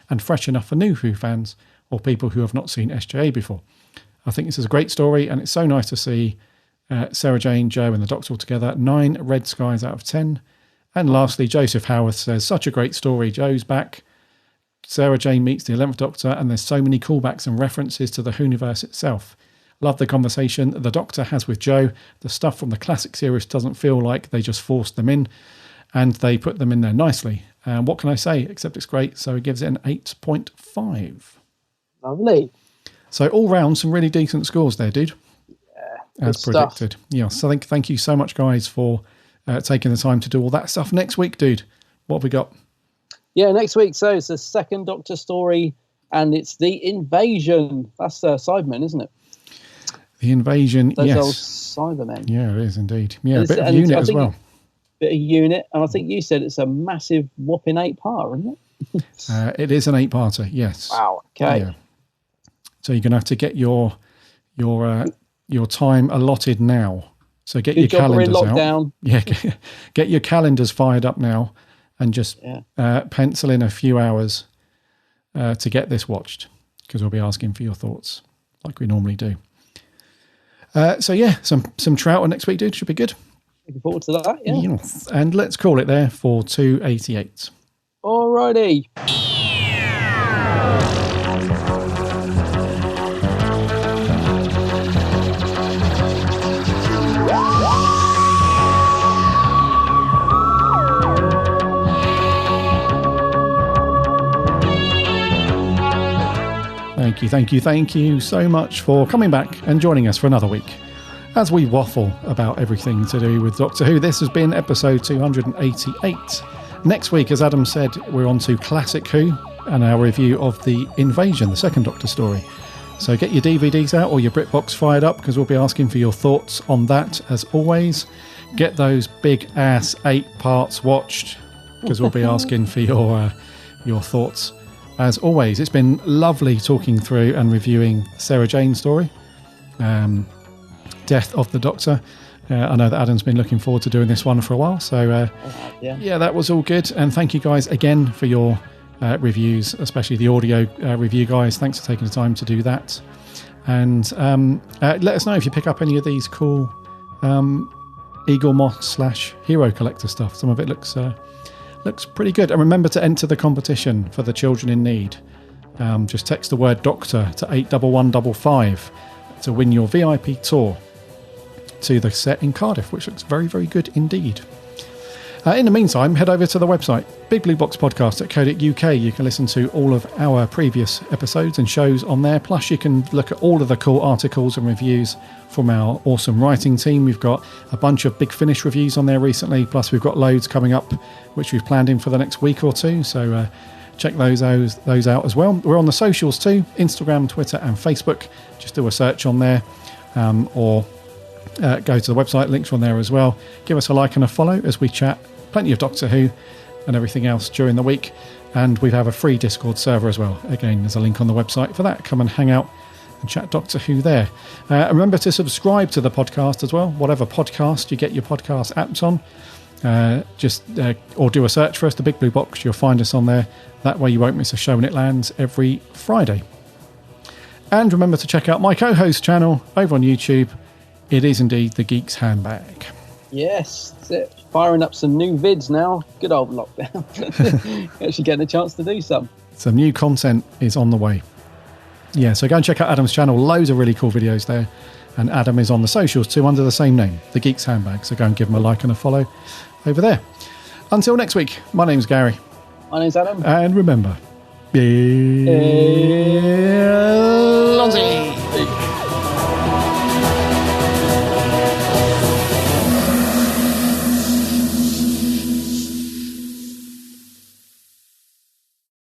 enough for new Who fans or people who have not seen SJA before. I think this is a great story, and it's so nice to see Sarah Jane, Jo and the Doctor all together. 9 red skies out of 10. And lastly, Joseph Howarth says, such a great story. Jo's back. Sarah Jane meets the 11th Doctor, and there's so many callbacks and references to the Whoniverse itself. Love the conversation the Doctor has with Jo. The stuff from the classic series doesn't feel like they just forced them in, and they put them in there nicely. What can I say, except it's great, so he gives it an 8.5. Lovely. So all round, some really decent scores there, dude. Yeah, as predicted. Yeah, so thank you so much, guys, for taking the time to do all that stuff. Next week, dude, what have we got? Yeah, next week, so it's the second Doctor story, and it's The Invasion. That's Cybermen, isn't it? The Invasion, those yes. old Cybermen. Yeah, it is indeed. Yeah, a bit of Unit as well. Bit of Unit, and I think you said it's a massive whopping 8-part, isn't it? It is an 8-parter, yes. Wow, okay. Yeah. So you're going to have to get your time allotted now. So get your calendars out. Yeah, get your calendars fired up now and just pencil in a few hours to get this watched, because we'll be asking for your thoughts like we normally do. So yeah, some Troughton next week, dude. Should be good. Looking forward to that, yeah. Yes. And let's call it there for 288. Alrighty. Thank you so much for coming back and joining us for another week as we waffle about everything to do with Doctor Who. This has been episode 288. Next week, as Adam said, we're on to Classic Who and our review of The Invasion, the second Doctor story. So get your DVDs out or your BritBox fired up, because we'll be asking for your thoughts on that as always. Get those big ass 8 parts watched, because we'll be asking for your thoughts. as always, it's been lovely talking through and reviewing Sarah Jane's story, Death of the Doctor. I know that Adam's been looking forward to doing this one for a while, so yeah, that was all good. And thank you guys again for your reviews, especially the audio review guys. Thanks for taking the time to do that. And let us know if you pick up any of these cool Eaglemoss / Hero Collector stuff. Some of it looks pretty good. And remember to enter the competition for the Children in Need. Just text the word Doctor to 81155 to win your VIP tour to the set in Cardiff, which looks very, very good indeed. In the meantime, head over to the website, bigblueboxpodcast.co.uk. You can listen to all of our previous episodes and shows on there. Plus, you can look at all of the cool articles and reviews from our awesome writing team. We've got a bunch of Big Finish reviews on there recently. Plus, we've got loads coming up, which we've planned in for the next week or two. So check those out as well. We're on the socials too, Instagram, Twitter and Facebook. Just do a search on there or go to the website, links are on there as well. Give us a like and a follow as we chat plenty of Doctor Who and everything else during the week. And we have a free Discord server as well. Again, there's a link on the website for that. Come and hang out and chat Doctor Who there. Remember to subscribe to the podcast as well, whatever podcast you get your podcast apps on. Or do a search for us, the Big Blue Box. You'll find us on there. That way you won't miss a show when it lands every Friday. And remember to check out my co-host channel over on YouTube. It is indeed the Geek's Handbag. Yes, that's it. Firing up some new vids now. Good old lockdown. Actually getting a chance to do some. Some new content is on the way. Yeah, so go and check out Adam's channel. Loads of really cool videos there. And Adam is on the socials too under the same name, the Geek's Handbag. So go and give him a like and a follow over there. Until next week, my name's Gary. My name's Adam. And remember, be